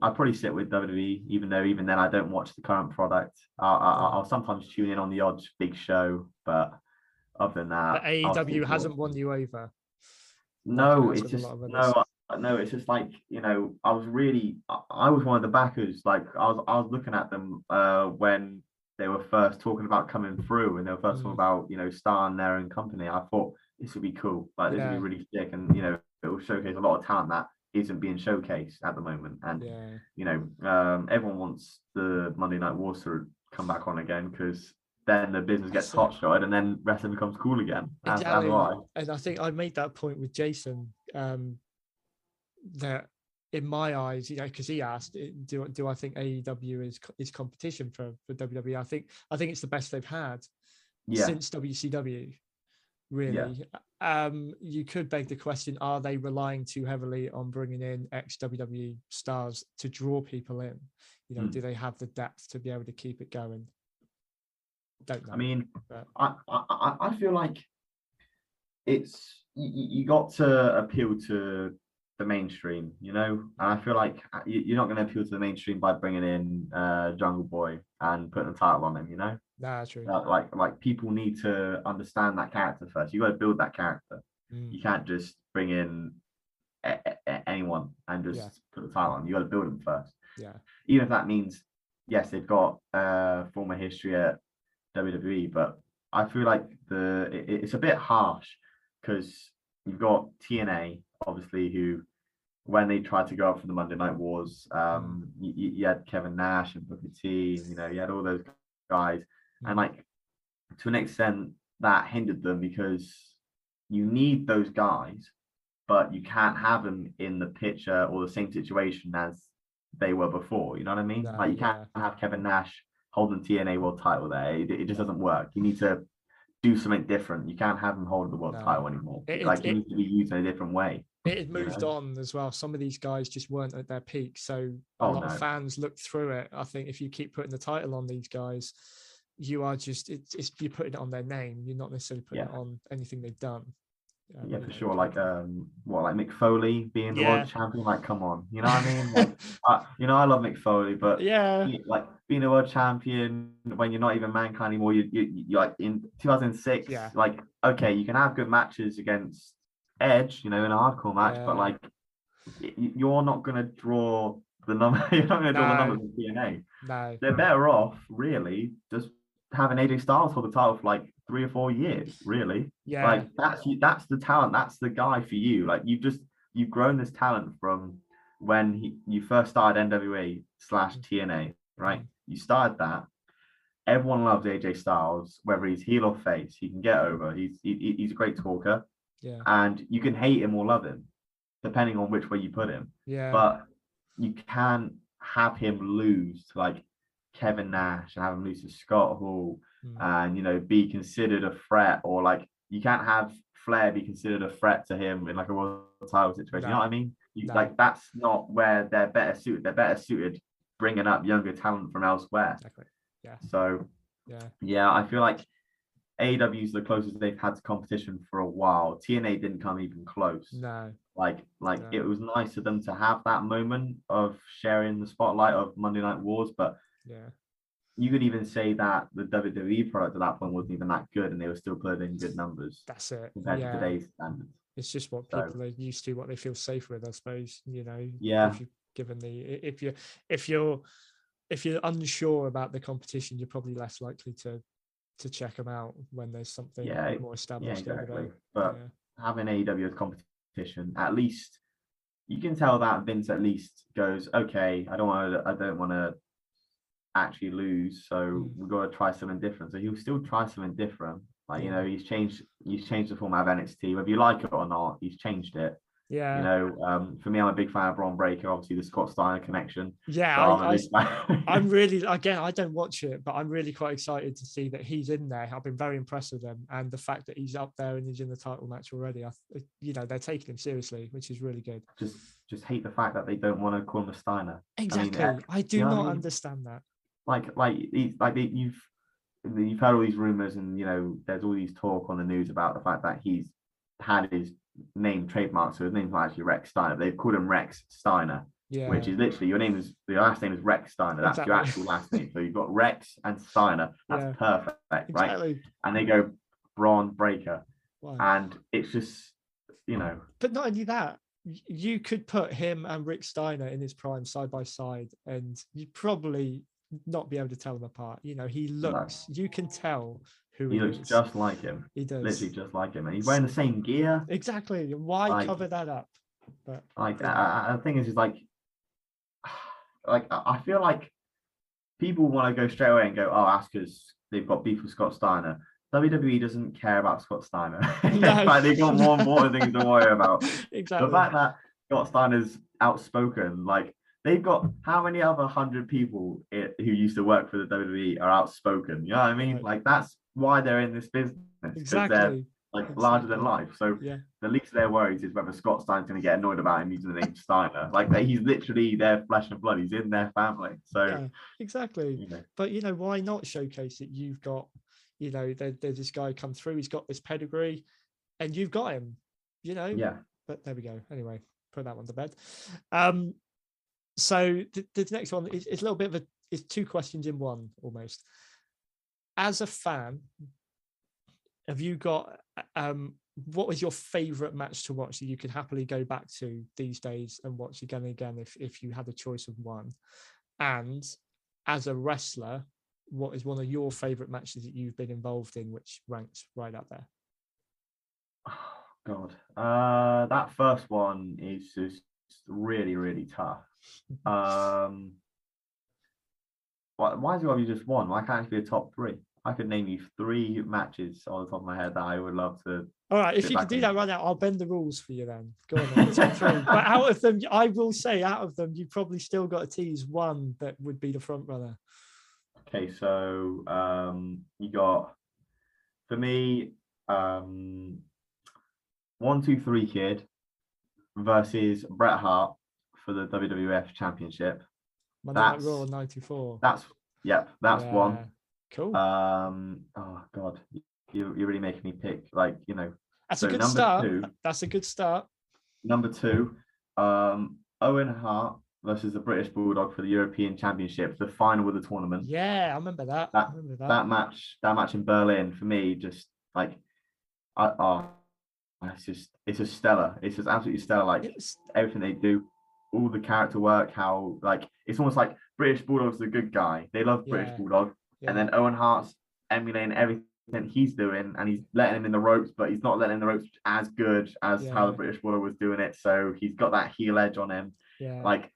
I probably sit with WWE, even though even then I don't watch the current product. I'll sometimes tune in on the odd big show, but other than that, but AEW hasn't won you over. No, it's just no. It's just like I was one of the backers. Like I was looking at them when they were first talking about coming through, and they were first talking about starting their own company. I thought this would be cool. Like this would be really sick, and it will showcase a lot of talent that isn't being showcased at the moment. And everyone wants the Monday Night Wars to come back on again because then the business gets hot-shotted and then wrestling becomes cool again. Exactly. And I think I made that point with Jason that in my eyes, because he asked, do I think AEW is competition for WWE? I think it's the best they've had since WCW, really. You could beg the question, are they relying too heavily on bringing in ex-WWE stars to draw people in? Do they have the depth to be able to keep it going? Don't know. I mean, I feel like it's you got to appeal to the mainstream, and I feel like you're not going to appeal to the mainstream by bringing in Jungle Boy and putting a title on him, Nah, true. Like people need to understand that character first. You got to build that character. You can't just bring in anyone and just put the title on. You got to build them first. Yeah. Even if that means, yes, they've got former history at WWE, but I feel like it's a bit harsh because you've got TNA, obviously, who when they tried to go up for the Monday Night Wars, you had Kevin Nash and Booker T, you had all those guys, and like to an extent that hindered them because you need those guys, but you can't have them in the picture or the same situation as they were before. You know what I mean? No, like you can't have Kevin Nash holding TNA world title there. It just doesn't work. You need to do something different. You can't have him hold the world title anymore. It needs to be used in a different way. It had moved on as well. Some of these guys just weren't at their peak. So a lot of fans looked through it. I think if you keep putting the title on these guys, you are just you're putting it on their name. You're not necessarily putting it on anything they've done. Yeah, for sure. Like like Mick Foley being the world champion. Like, come on, you know what I mean? Like, I love Mick Foley, but like being a world champion when you're not even Mankind anymore. You like in 2006. Like, okay, you can have good matches against Edge, in a hardcore match, but like you're not gonna draw the number. You're not gonna draw the numbers in TNA. No, they're better off really just having AJ Styles for the title for like 3 or 4 years, really. Like that's the talent, that's the guy for you. Like you've grown this talent from when you first started NWA / TNA, right? You started that. Everyone loves AJ Styles, whether he's heel or face. He can get over. He's a great talker, and you can hate him or love him, depending on which way you put him. But you can't have him lose to like Kevin Nash and have him lose to Scott Hall and be considered a threat, or like you can't have Flair be considered a threat to him in like a world title situation. You know what I mean? Like that's not where they're better suited. They're better suited bringing up younger talent from elsewhere. Exactly. Yeah. So I feel like AEW is the closest they've had to competition for a while. TNA didn't come even close. No. It was nice for them to have that moment of sharing the spotlight of Monday Night Wars, but you could even say that the WWE product at that point wasn't even that good, and they were still putting in good numbers. That's it. Compared to today's standards. It's just what So people are used to, what they feel safe with, I suppose. yeah, If you given the if you're if you're unsure about the competition, you're probably less likely to check them out when there's something yeah, more yeah, established over exactly. there. But having AEW as competition, at least you can tell that Vince at least goes, okay, I don't want to actually lose, so we've got to try something different. So he'll still try something different. Like, you know, he's changed the format of NXT, whether you like it or not, he's changed it. Yeah. You know, for me, I'm a big fan of Braun Breaker, obviously the Scott Steiner connection. Yeah, so I'm a big fan. I'm really, again, I don't watch it, but I'm really quite excited to see that he's in there. I've been very impressed with him, and the fact that he's up there and he's in the title match already. You know, they're taking him seriously, which is really good. Just hate the fact that they don't want to call him a Steiner. Exactly, I do not understand that. You've heard all these rumors, and you know there's all these talk on the news about the fact that he's had his name trademarked, so his name's not actually Rex Steiner. They've called him Rex Steiner, which is literally your last name is Rex Steiner. That's your actual last name. So you've got Rex and Steiner. That's perfect, right? And they go Braun Breaker, and it's just, you know. But not only that, you could put him and Rick Steiner in his prime side by side, and you'd probably not be able to tell them apart. You know, he looks, you can tell who he looks is. just like him. He does. Literally just like him. And he's wearing the same gear. Exactly. Why cover that up? But the thing is like I feel like people want to go straight away and go, oh, that's because they've got beef with Scott Steiner. WWE doesn't care about Scott Steiner. No. They've got more important things to worry about. Exactly. The fact that Scott Steiner's outspoken, like they've got how many other 100 people who used to work for the WWE are outspoken? You know what I mean? Right. Like that's why they're in this business. Exactly. They're larger than life. So the least of their worries is whether Scott Steiner's going to get annoyed about him using the name Steiner. Like he's literally their flesh and blood. He's in their family. So exactly. You know. But you know, why not showcase it? You've got, you know, there's this guy come through. He's got this pedigree, and you've got him. You know. Yeah. But there we go. Anyway, put that one to bed. So the next one is a little bit of it's two questions in one almost. As a fan, have you got what was your favorite match to watch that you could happily go back to these days and watch again and again if you had a choice of one? And as a wrestler, what is one of your favorite matches that you've been involved in which ranks right up there? Oh God, that first one is just really, really tough. Why is it got to be just one? Why can't it be a top three? I could name you 3 matches on the top of my head that I would love to. All right, if you could do that right now, I'll bend the rules for you then. Go on, then, top 3. But out of them, I will say, out of them, you probably still got to tease one that would be the front runner. Okay, so you got, for me, 1, 2, 3 Kid versus Bret Hart for the WWF Championship. Monday Night Raw 94. That's one. Cool. Oh God, you're really making me pick. Like, you know, that's a good start. That's a good start. Number 2, Owen Hart versus the British Bulldog for the European Championship, the final of the tournament. Yeah, I remember that. That match in Berlin for me, just like, it's just stellar. It's just absolutely stellar. Like everything they do, all the character work, how like it's almost like British Bulldog's the good guy. They love British Bulldog. Yeah. And then Owen Hart's emulating everything he's doing, and he's letting him in the ropes, but he's not letting in the ropes as good as how the British Bulldog was doing it. So he's got that heel edge on him. Yeah. Like,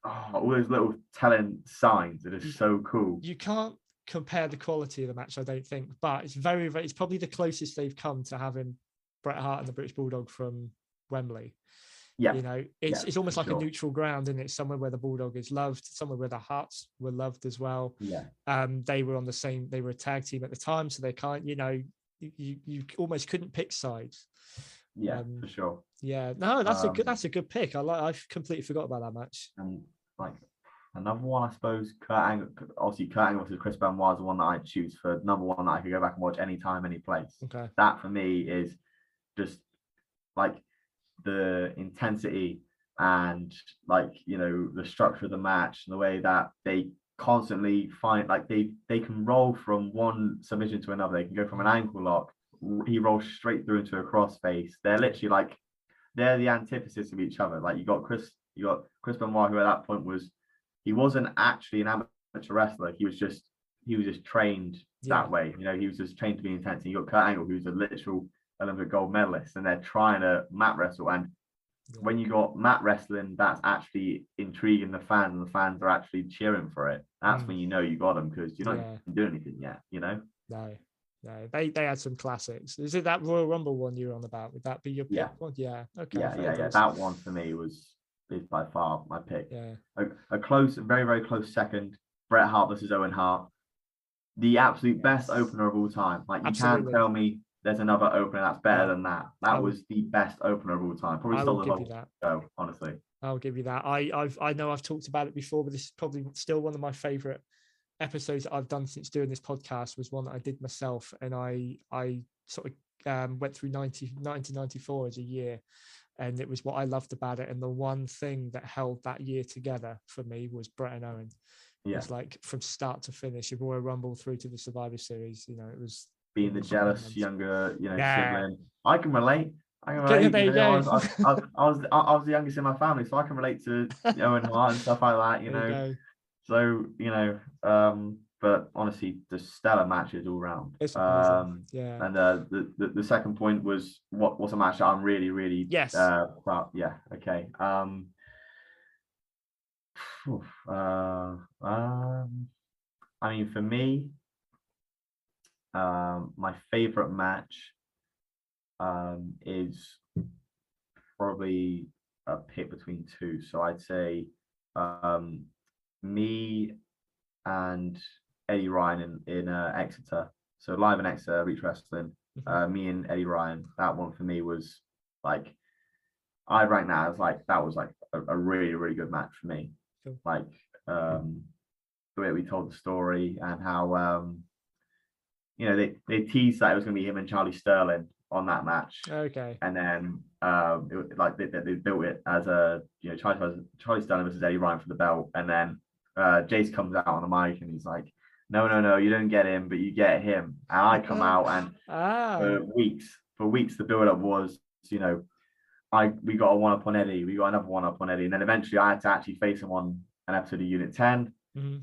all those little telling signs. It is so cool. You can't compare the quality of the match, I don't think, but it's very, very. It's probably the closest they've come to having Bret Hart and the British Bulldog from Wembley. Yeah, you know, it's almost like a neutral ground, and it's somewhere where the Bulldog is loved, somewhere where the Hearts were loved as well. Yeah, they were they were a tag team at the time, so they can't, you know, you almost couldn't pick sides. Yeah, for sure. Yeah, no, that's a good pick. I completely forgot about that match. And like another one, I suppose, Kurt Angle versus Chris Benoit is the one that I'd choose for number one that I could go back and watch anytime, any place. Okay, that for me is just like the intensity and, like, you know, the structure of the match and the way that they constantly find, like, they can roll from one submission to another. They can go from an ankle lock he rolls straight through into a crossface. They're literally like they're the antithesis of each other. Like you got Chris Benoit, who at that point he wasn't actually an amateur wrestler. He was just trained that way. You know, he was just trained to be intense. And you got Kurt Angle, who's a literal Olympic gold medalist, and they're trying to mat wrestle. And when you got mat wrestling, that's actually intriguing the fans, and the fans are actually cheering for it. That's when you know you got them, because you're not even doing anything yet, you know? No, they had some classics. Is it that Royal Rumble one you're on about? Would that be your pick one? Yeah. Okay. Yeah. That one for me is by far my pick. Yeah. A close, very, very close second, Bret Hart versus Owen Hart. The absolute best opener of all time. Like you can't tell me there's another opener that's better than that. That was the best opener of all time. Probably stole the whole show, honestly. I'll give you that. I know I've talked about it before, but this is probably still one of my favorite episodes that I've done since doing this podcast. Was one that I did myself, and I sort of went through 1994 as a year, and it was what I loved about it. And the one thing that held that year together for me was Bret and Owen. It's like from start to finish, a Royal Rumble through to the Survivor Series. You know, it was being the jealous younger, sibling. I can relate. I was the youngest in my family, so I can relate to Owen Hart and stuff like that. You know, so but honestly, the stellar matches all round. It's amazing. And the second point was what's a match that I'm really proud. Yeah. Okay. I mean, for me, my favorite match is probably a pick between two. So I'd say me and Eddie Ryan in Exeter. So live in Exeter, Reach Wrestling. Me and Eddie Ryan. That one for me was like, I rank that as like that was like a really, really good match for me. Cool. Like the way we told the story, and how they teased that it was going to be him and Charlie Sterling on that match. Okay. And then they built it as a Charlie Sterling versus Eddie Ryan for the belt, and then Jace comes out on the mic and he's like, no, you don't get him, but you get him. And I come out, and for weeks the build up was, we got a one up on Eddie, we got another one up on Eddie, and then eventually I had to actually face him on an episode of Unit 10.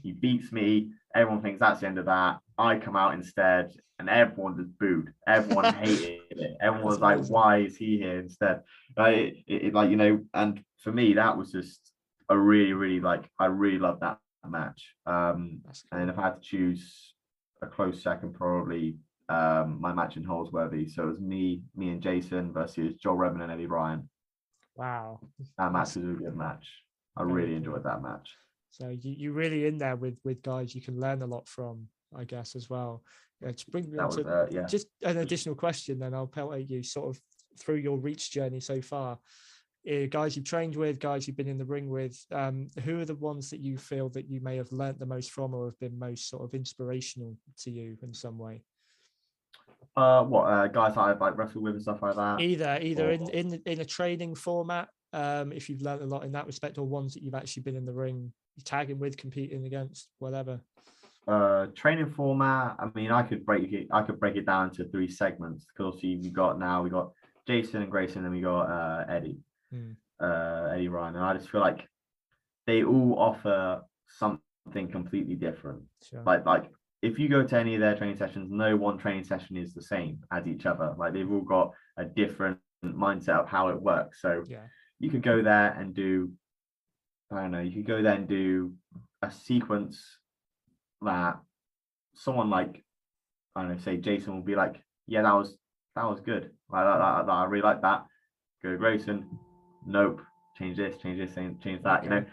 He beats me. Everyone thinks that's the end of that. I come out instead, and everyone just booed. Everyone hated it. Everyone was like, "Why is he here instead?" And for me, that was just a really, really I really loved that match. And if I had to choose a close second, probably my match in Holsworthy. So it was me and Jason versus Joel Redman and Eddie Ryan. Wow, that match was a good match. I really enjoyed that match. So you're really in there with guys you can learn a lot from, I guess, as well. To bring me on to just an additional question, then I'll pellet you sort of through your Reach journey so far. Guys you've trained with, guys you've been in the ring with, who are the ones that you feel that you may have learnt the most from, or have been most sort of inspirational to you in some way? Guys that I've wrestled with and stuff like that? Either in a training format, if you've learnt a lot in that respect, or ones that you've actually been in the ring tagging with, competing against, whatever. Training format, I mean, I could break it down into 3 segments, because we got Jason and Grayson, and we got Eddie Ryan, and I just feel like they all offer something completely different. Sure. Like if you go to any of their training sessions, no one training session is the same as each other. Like they've all got a different mindset of how it works. So you could go there and do, you could go there and do a sequence that someone like, say Jason will be like, yeah, that was good. I really like that. Go to Grayson, nope, change this, change that. Okay.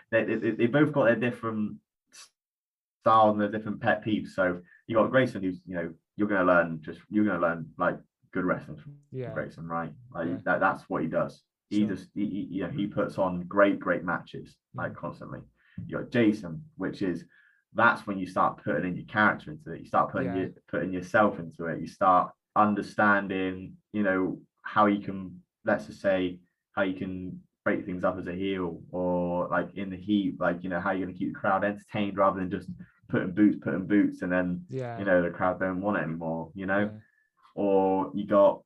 They both got their different styles and their different pet peeves. So you got Grayson, who's you're gonna learn like good wrestling from Grayson, right? That's what he does. He puts on great matches constantly. You got Jason, which is, that's when you start putting in your character into it. You start putting yourself into it. You start understanding, how you can, let's just say, how you can break things up as a heel, or like in the heat, how you're going to keep the crowd entertained rather than just putting boots, and then the crowd don't want it anymore. Or you got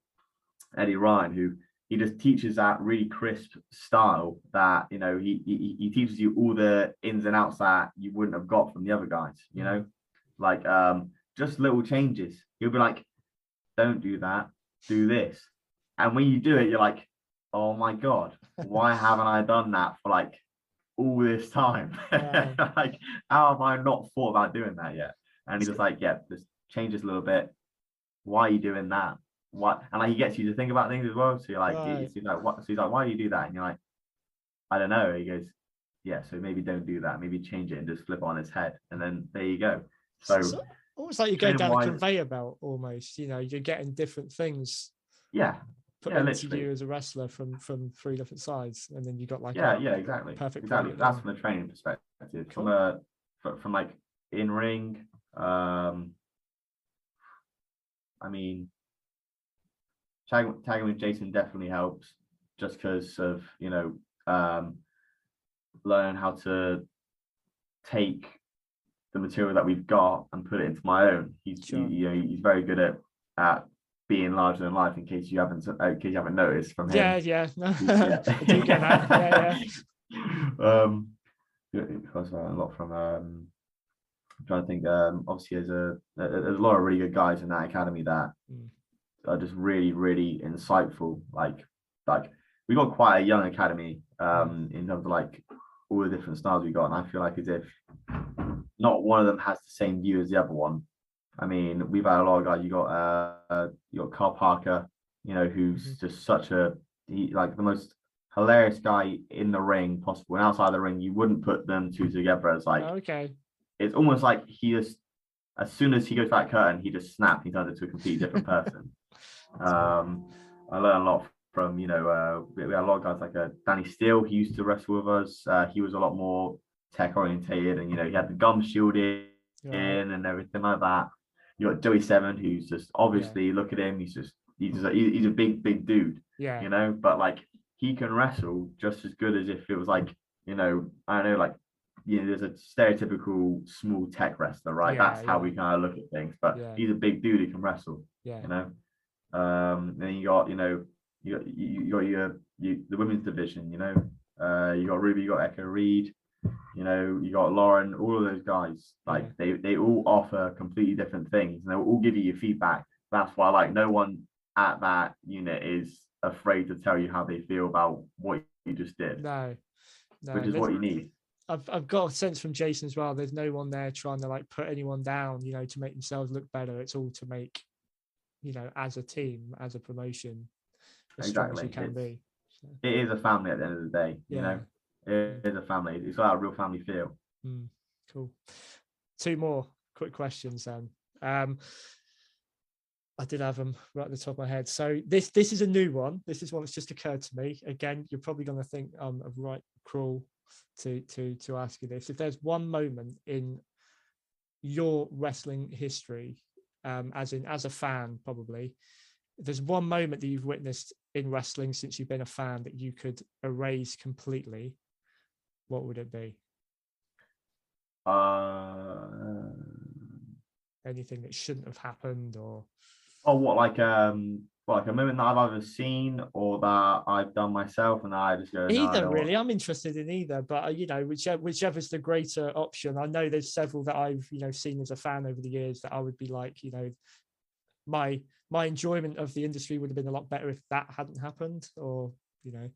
Eddie Ryan, who he just teaches that really crisp style that, you know, he teaches you all the ins and outs that you wouldn't have got from the other guys, you know, like just little changes. He'll be like, don't do that, do this. And when you do it, you're like, oh my God, why haven't I done that for like all this time? Like, how have I not thought about doing that yet? And he's just like, yeah, just change this a little bit. Why are you doing that? What? And like he gets you to think about things as well. So you're like, he's like, what? So he's like, why do you do that? And you're like, I don't know. He goes, yeah, so maybe don't do that. Maybe change it and just flip it on its head. And then there you go. So almost like you go down a conveyor belt almost, you know, you're getting different things. Yeah. Put into you as a wrestler from 3 different sides. And then you got like, exactly. Perfect. Exactly. That's from a training perspective. Cool. From like in ring, I mean, tagging with Jason definitely helps, just because of, you know, learning how to take the material that we've got and put it into my own. He's he's very good at being larger than life. In case you haven't noticed from him. I do get that. Because a lot from I'm trying to think. Obviously, there's a lot of really good guys in that academy that are just really, really insightful. Like we got quite a young academy in terms of like all the different styles we got, and I feel like as if not one of them has the same view as the other one. I mean, we've had a lot of guys. You got Carl Parker, you know, who's just such like the most hilarious guy in the ring possible, and outside the ring, you wouldn't put them two together as like. Okay. It's almost like he just, as soon as he goes back curtain, he just snaps. He turns into a completely different person. I learned a lot from, you know, we had a lot of guys like Danny Steele. He used to wrestle with us. He was a lot more tech orientated, and you know, he had the gum shield in and everything like that. You got Joey Seven, who's just obviously look at him. He's a big dude. Yeah. You know, but like he can wrestle just as good as if it was like, you know, I don't know, like, you know, there's a stereotypical small tech wrestler, right? That's how we kind of look at things. But he's a big dude who can wrestle. Yeah. You know, then you got, you know, you got the women's division. You know, you got Ruby, you got Echo Reed. You know, you got Lauren. All of those guys, like they all offer completely different things, and they will all give you your feedback. That's why, like, no one at that unit is afraid to tell you how they feel about what you just did. No, which is what you need. I've got a sense from Jason as well. There's no one there trying to like put anyone down, you know, to make themselves look better. It's all to make, you know, as a team, as a promotion, as strong as you can be. So. It is a family at the end of the day, you know. It is a family. It's got a real family feel. Cool. 2 more quick questions then. I did have them right at the top of my head. So this is a new one. This is one that's just occurred to me. Again, you're probably going to think I'm right cruel to ask you this. If there's one moment in your wrestling history, as a fan, probably, if there's one moment that you've witnessed in wrestling since you've been a fan that you could erase completely, what would it be? Anything that shouldn't have happened, or like a moment that I've either seen or that I've done myself, and I just go either. Really, I'm interested in either, but you know, whichever's the greater option. I know there's several that I've, you know, seen as a fan over the years that I would be like, you know, my enjoyment of the industry would have been a lot better if that hadn't happened, or, you know.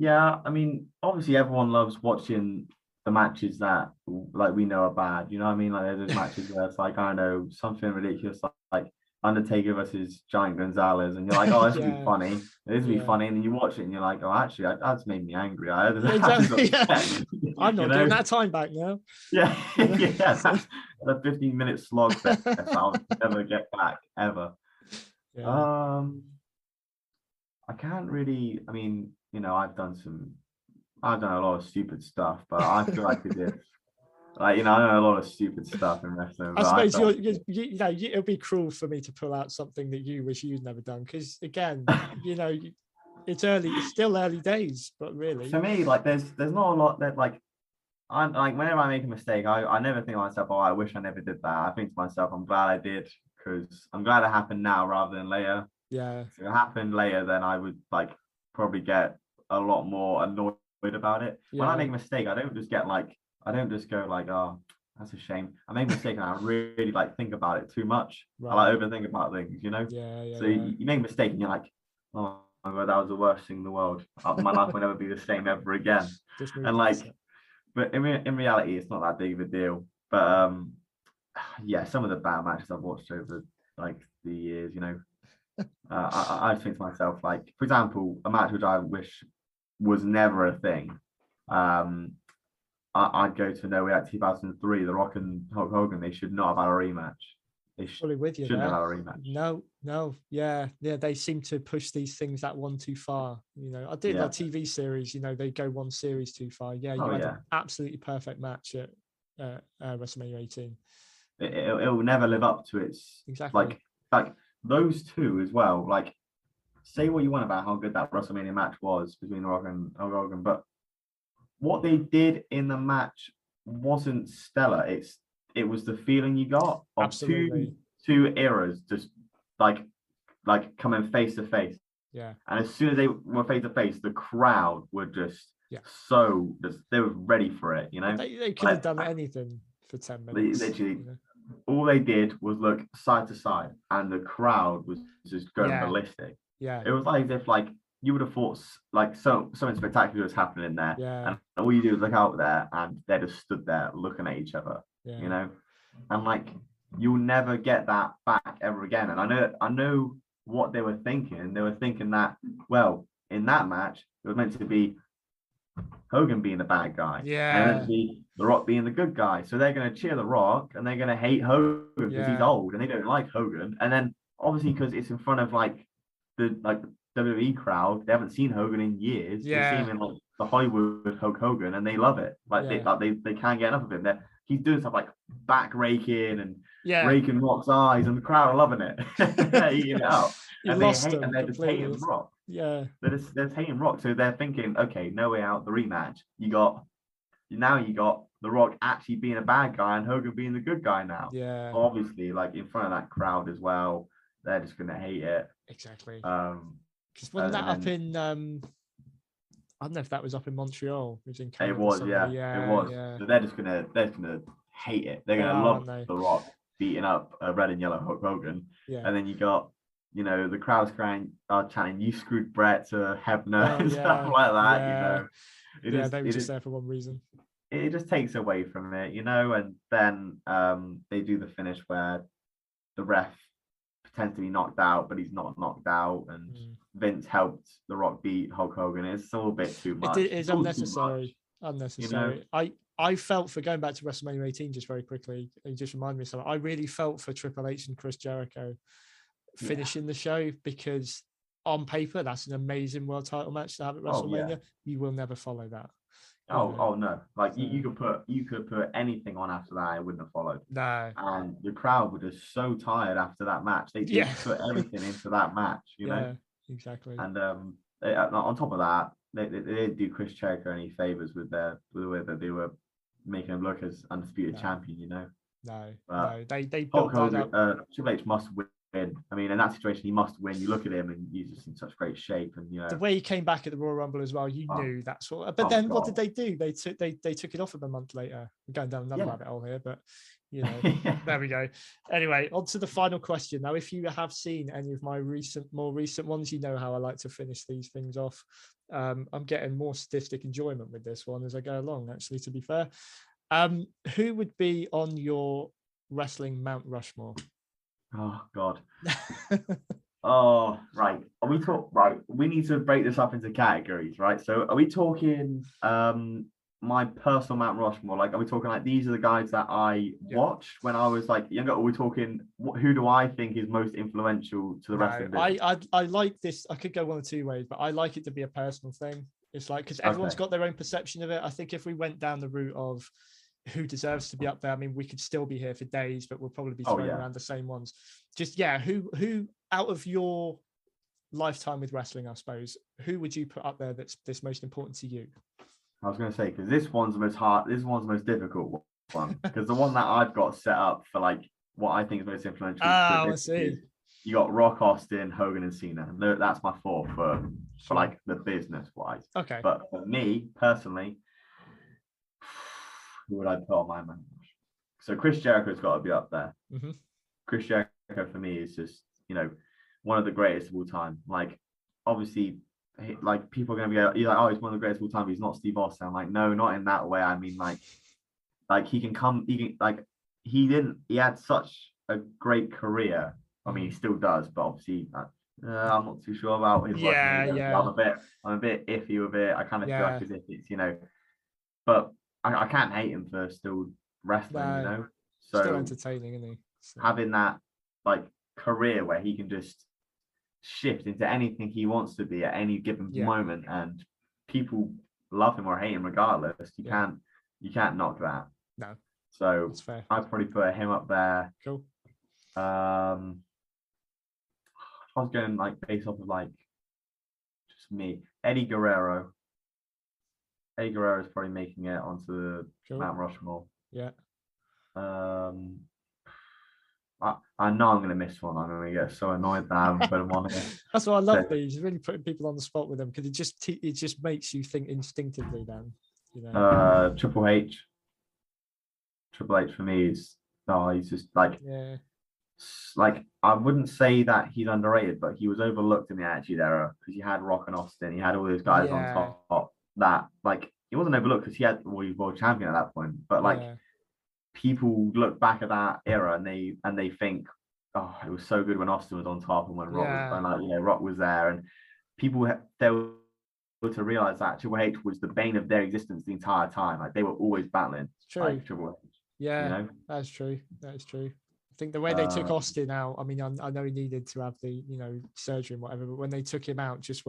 Yeah, I mean, obviously everyone loves watching the matches that like we know are bad. You know what I mean? Like there's matches where it's like, I don't know, something ridiculous like Undertaker versus Giant Gonzalez, and you're like, oh, this would be funny. This would be funny, and then you watch it and you're like, oh, actually, that's made me angry. I'm not doing that time back now. Yeah, that's a 15-minute slog fest I'll never get back ever. I can't really. I mean, you know, I've done a lot of stupid stuff, but I feel like as if, like, you know, I know a lot of stupid stuff in wrestling. I suppose you know, it'll be cruel for me to pull out something that you wish you'd never done, because again, you know, it's still early days, but really, for me, like, there's not a lot that, like, I'm like, whenever I make a mistake, I never think to myself, oh, I wish I never did that. I think to myself, I'm glad I did, because I'm glad it happened now rather than later. Yeah. If it happened later, then I would like probably get a lot more annoyed about it. When I Yeah. make a mistake, I don't just go like, oh, that's a shame. I make a mistake and I really like think about it too much. I Right. like overthink about things, you know? Yeah. Yeah. So Yeah. you make a mistake and you're like, oh my God, that was the worst thing in the world. My life will never be the same ever again. Just move And like, past it. but in reality, it's not that big of a deal. But yeah, some of the bad matches I've watched over like the years, you know, I think to myself, like, for example, a match which I wish was never a thing. I'd go to No Way Out 2003, The Rock and Hulk Hogan. They should not have had a rematch. They Fully with you shouldn't there. have had a rematch. No, yeah. They seem to push these things that one too far. You know, I did Yeah. like TV series. You know, they go one series too far. Yeah, you Oh, had yeah. an absolutely perfect match at WrestleMania 18. It will never live up to its Exactly. like those two as well. Like, say what you want about how good that WrestleMania match was between The Rock and Hulk Hogan, but what they did in the match wasn't stellar. It was the feeling you got of Absolutely. two eras just like coming face to face. Yeah. And as soon as they were face to face, the crowd were just they were ready for it, you know. They could have done anything for 10 minutes. Literally, you know? all they did was look side to side, and the crowd was just going ballistic. Yeah. It was like as if like you would have thought like something spectacular was happening in there, Yeah. and all you do is look out there, and they just stood there looking at each other, Yeah. you know, and like you'll never get that back ever again. And I know what they were thinking. They were thinking that, well, in that match, it was meant to be Hogan being the bad guy, and meant to be The Rock being the good guy. So they're going to cheer The Rock, and they're going to hate Hogan because he's old, and they don't like Hogan. And then obviously because it's in front of like the WWE crowd, they haven't seen Hogan in years. They see him in like the Hollywood Hulk Hogan, and they love it. Like they can't get enough of him. He's doing stuff like back raking and raking Rock's eyes, and the crowd are loving it, eating it up. And they hate, and they're just hating Rock. Yeah, they're just hating Rock. So they're thinking, okay, No Way Out, the rematch. You got The Rock actually being a bad guy and Hogan being the good guy now. Yeah. Obviously, like in front of that crowd as well, they're just gonna hate it. Exactly. Because wasn't that up in I don't know if that was up in Montreal. It was in Canada. It was, somewhere. It was. Yeah. So they're gonna hate it. They're gonna love The Rock beating up a red and yellow Hulk Hogan. Yeah. And then you got, you know, the crowd's chanting, "You screwed Brett" to Hebner and stuff like that. Yeah. You know, they were just there for one reason. It just takes away from it, you know. And then they do the finish where the ref pretends to be knocked out, but he's not knocked out, and Vince helped The Rock beat Hulk Hogan. It's all a bit too much. It's unnecessary. Unnecessary. You know? I felt, for going back to WrestleMania 18 just very quickly, it just reminded me of something. I really felt for Triple H and Chris Jericho finishing the show, because on paper that's an amazing world title match to have at WrestleMania. You will never follow that. Oh no! Like you could put anything on after that, it wouldn't have followed. No. And the crowd were just so tired after that match. They put everything into that match, you know. Exactly. And on top of that, they didn't do Chris Jericho any favors with the way that they were making him look as undisputed champion, you know. No. They Hulk built that Hogan, up. Triple H must win. I mean, in that situation, he must win. You look at him, and he's just in such great shape, and you know the way he came back at the Royal Rumble as well. You knew that's what. But then, what did they do? They took it off him a month later. We're going down another rabbit hole here, but you know, there we go. Anyway, on to the final question. Now, if you have seen any of my more recent ones, you know how I like to finish these things off. I'm getting more sadistic enjoyment with this one as I go along. Actually, to be fair, who would be on your wrestling Mount Rushmore? Oh God. Oh, right. We need to break this up into categories, right? So are we talking my personal Mount Rushmore? Like, are we talking like these are the guys that I watched when I was like younger? Or are we talking who do I think is most influential to the wrestling business? I like this. I could go one of two ways, but I like it to be a personal thing. It's like, because everyone's got their own perception of it. I think if we went down the route of who deserves to be up there, I mean, we could still be here for days, but we'll probably be throwing around the same ones. Just who out of your lifetime with wrestling, I suppose, who would you put up there that's most important to you? I was going to say, because this one's the most hard. This one's the most difficult one, because the one that I've got set up for like what I think is most influential. I see. You got Rock, Austin, Hogan, and Cena. No, that's my four for Sure. like the business wise. Okay. But for me personally, who would I put on my man? So Chris Jericho's got to be up there. Mhm. Chris Jericho for me is just, one of the greatest of all time. Like, obviously, like people are going to be like, oh, he's one of the greatest of all time. He's not Steve Austin. I'm like, no, not in that way. I mean, like he had such a great career. I mean, he still does, but obviously, I'm not too sure about his work. Yeah. I'm a bit iffy with it. I kind of feel Yeah. like as if it's, but I can't hate him for still wrestling, No. So Still entertaining, isn't he? So. having that like career where he can just shift into anything he wants to be at any given moment, and people love him or hate him regardless. You can't knock that. No. So That's fair. I'd probably put him up there. Cool. I was going like based off of like just me. Eddie Guerrero. Eddie Guerrero is probably making it onto the Mount Rushmore. Yeah. I know I'm going to miss one. I'm going to get so annoyed that I haven't put him on here. That's why I love these. Really putting people on the spot with them, because it just makes you think instinctively. Then, Triple H. Triple H for me is he's just like I wouldn't say that he's underrated, but he was overlooked in the Attitude Era because he had Rock and Austin. He had all those guys on top. That like he wasn't overlooked because he was world champion at that point, but like. People look back at that era and they think, oh, it was so good when Austin was on top and when Rock was there, and people they were able to realize that Triple H was the bane of their existence the entire time. Like they were always battling. True. Like Triple H. Yeah, that's true. That is true. I think the way they took Austin out. I mean, I know he needed to have the surgery and whatever, but when they took him out just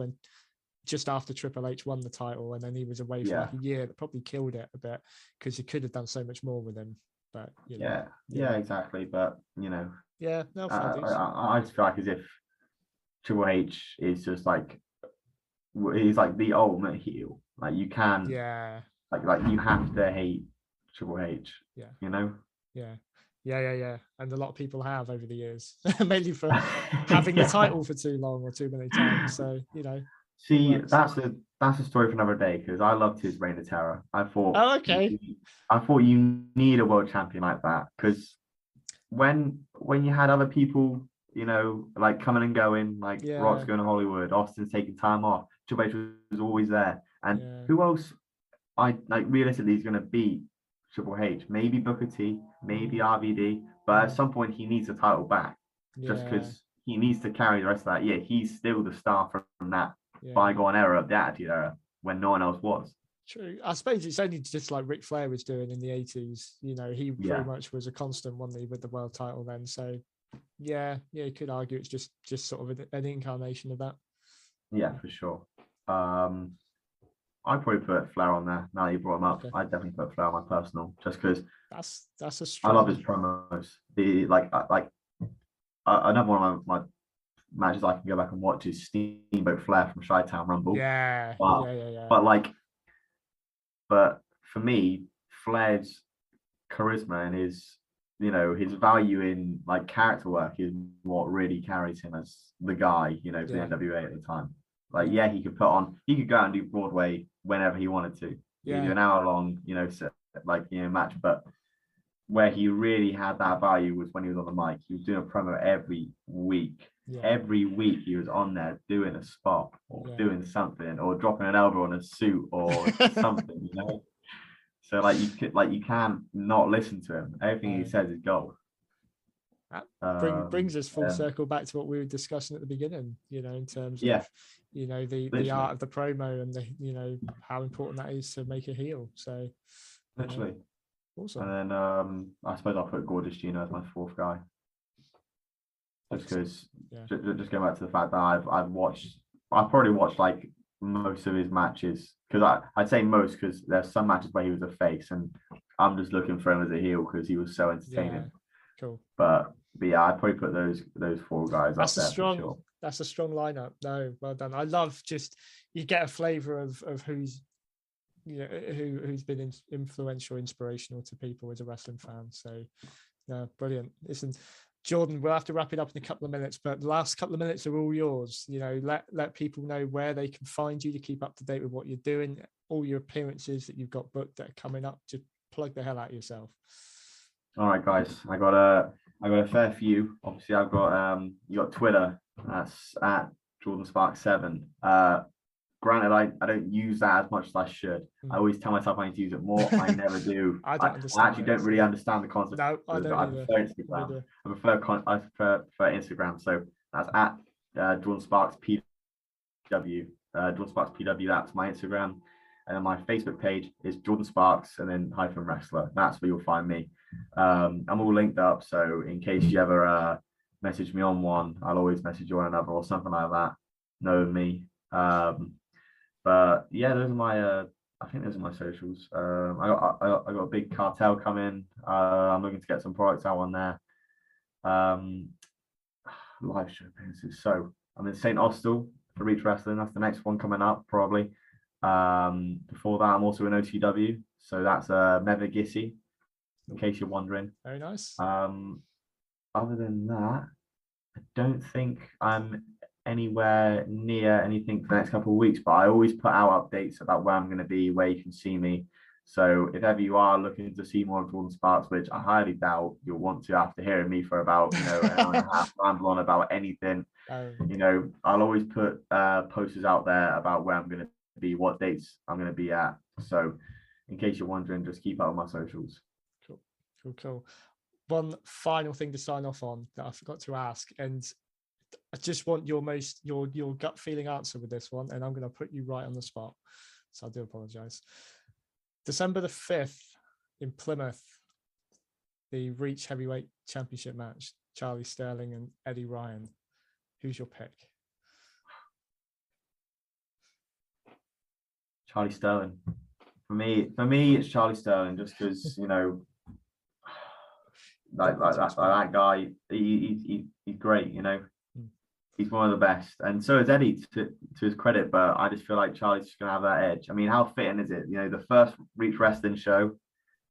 after Triple H won the title, and then he was away for like a year, that probably killed it a bit, because he could have done so much more with him. But exactly. But no, I just feel like as if Triple H is just like he's like the ultimate heel. Like you can, like you have to hate Triple H. Yeah, Yeah, and a lot of people have over the years, mainly for having the title for too long or too many times. So See, that's a story for another day, because I loved his Reign of Terror. I thought, I thought you need a world champion like that, because when you had other people, like coming and going, like Rock's going to Hollywood, Austin's taking time off, Triple H was always there, and who else? I like realistically is going to beat Triple H? Maybe Booker T, maybe RVD, but at some point he needs a title back, just because he needs to carry the rest of that. Yeah, he's still the star from that. Bygone era of the Attitude Era when no one else was. True. I suppose it's only just like Ric Flair was doing in the 80s. He pretty much was a constant, wasn't he, with the world title then. So you could argue it's just sort of an incarnation of that. Yeah, for sure. I'd probably put Flair on there. Now that you brought him up, I'd definitely put Flair on my personal, just because that's a strong. I love his promos. Another one of my matches I can go back and watch is Steamboat Flair from Chi-Town Rumble. But for me, Flair's charisma and his value in like character work is what really carries him as the guy, for the NWA at the time. Like, he could go out and do Broadway whenever he wanted to. He could do an hour long, match, but where he really had that value was when he was on the mic. He was doing a promo every week. Every week he was on there doing a spot or doing something or dropping an elbow on a suit or something, So you can't not listen to him. Everything he says is gold. That brings us full circle back to what we were discussing at the beginning, in terms of the art of the promo and the how important that is to make a heel. So literally. Awesome. And then I suppose I'll put Gorgeous Gino as my fourth guy. Just because, just going back to the fact that I've probably watched like most of his matches, because I'd say most, because there's some matches where he was a face and I'm just looking for him as a heel because he was so entertaining. Cool. But I'd probably put those four guys up there for sure. That's a strong lineup. No, well done. I love you get a flavor of who's who's been influential, inspirational to people as a wrestling fan. So, no, brilliant. Listen, Jordan, we'll have to wrap it up in a couple of minutes, but the last couple of minutes are all yours. Let people know where they can find you to keep up to date with what you're doing, all your appearances that you've got booked that are coming up. Just plug the hell out of yourself. All right, guys. I got a fair few. Obviously, I've got you got Twitter. That's at JordanSparks7. Granted, I don't use that as much as I should. I always tell myself I need to use it more. I never do. I actually don't really understand the concept. No, I don't prefer Instagram. I prefer Instagram. So that's at Jordan Sparks PW. Jordan Sparks PW. That's my Instagram. And then my Facebook page is Jordan Sparks and then -wrestler. That's where you'll find me. I'm all linked up. So in case you ever message me on one, I'll always message you on another or something like that. Know me. But yeah, those are my I think those are my socials. I got a big cartel coming. I'm looking to get some products out on there. Live show appearances. So I'm in St. Austell for Reach Wrestling. That's the next one coming up probably. Before that, I'm also in OTW. So that's Mevagissy, in case you're wondering. Very nice. Other than that, I don't think I'm anywhere near anything for the next couple of weeks, but I always put out updates about where I'm going to be, where you can see me. So if ever you are looking to see more of Jordan Sparks, which I highly doubt you'll want to after hearing me for about an hour and a half ramble on about anything, I'll always put posters out there about where I'm going to be, what dates I'm going to be at. So in case you're wondering, just keep up on my socials. Cool. One final thing to sign off on that I forgot to ask, and I just want your gut feeling answer with this one, and I'm going to put you right on the spot. So I do apologize. December the 5th in Plymouth, the Reach Heavyweight Championship match, Charlie Sterling and Eddie Ryan. Who's your pick? Charlie Sterling. For me, it's Charlie Sterling, just because that guy, he's great. He's one of the best, and so is Eddie to his credit. But I just feel like Charlie's just gonna have that edge. I mean, how fitting is it? The first Reach Wrestling show,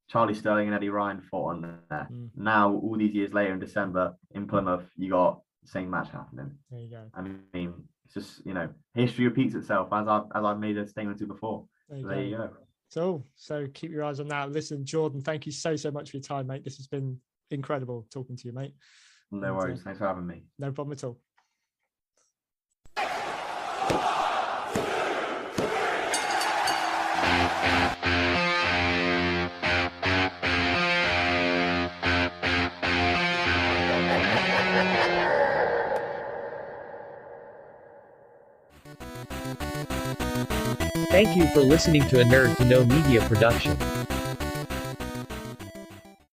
Charlie Sterling and Eddie Ryan fought on there. Now, all these years later in December in Plymouth, you got the same match happening. There you go. I mean, it's just history repeats itself, as I've made a statement to before. There you go. So keep your eyes on that. Listen, Jordan, thank you so much for your time, mate. This has been incredible talking to you, mate. No worries. Thanks for having me. No problem at all. Thank you for listening to a Nerd to Know Media production.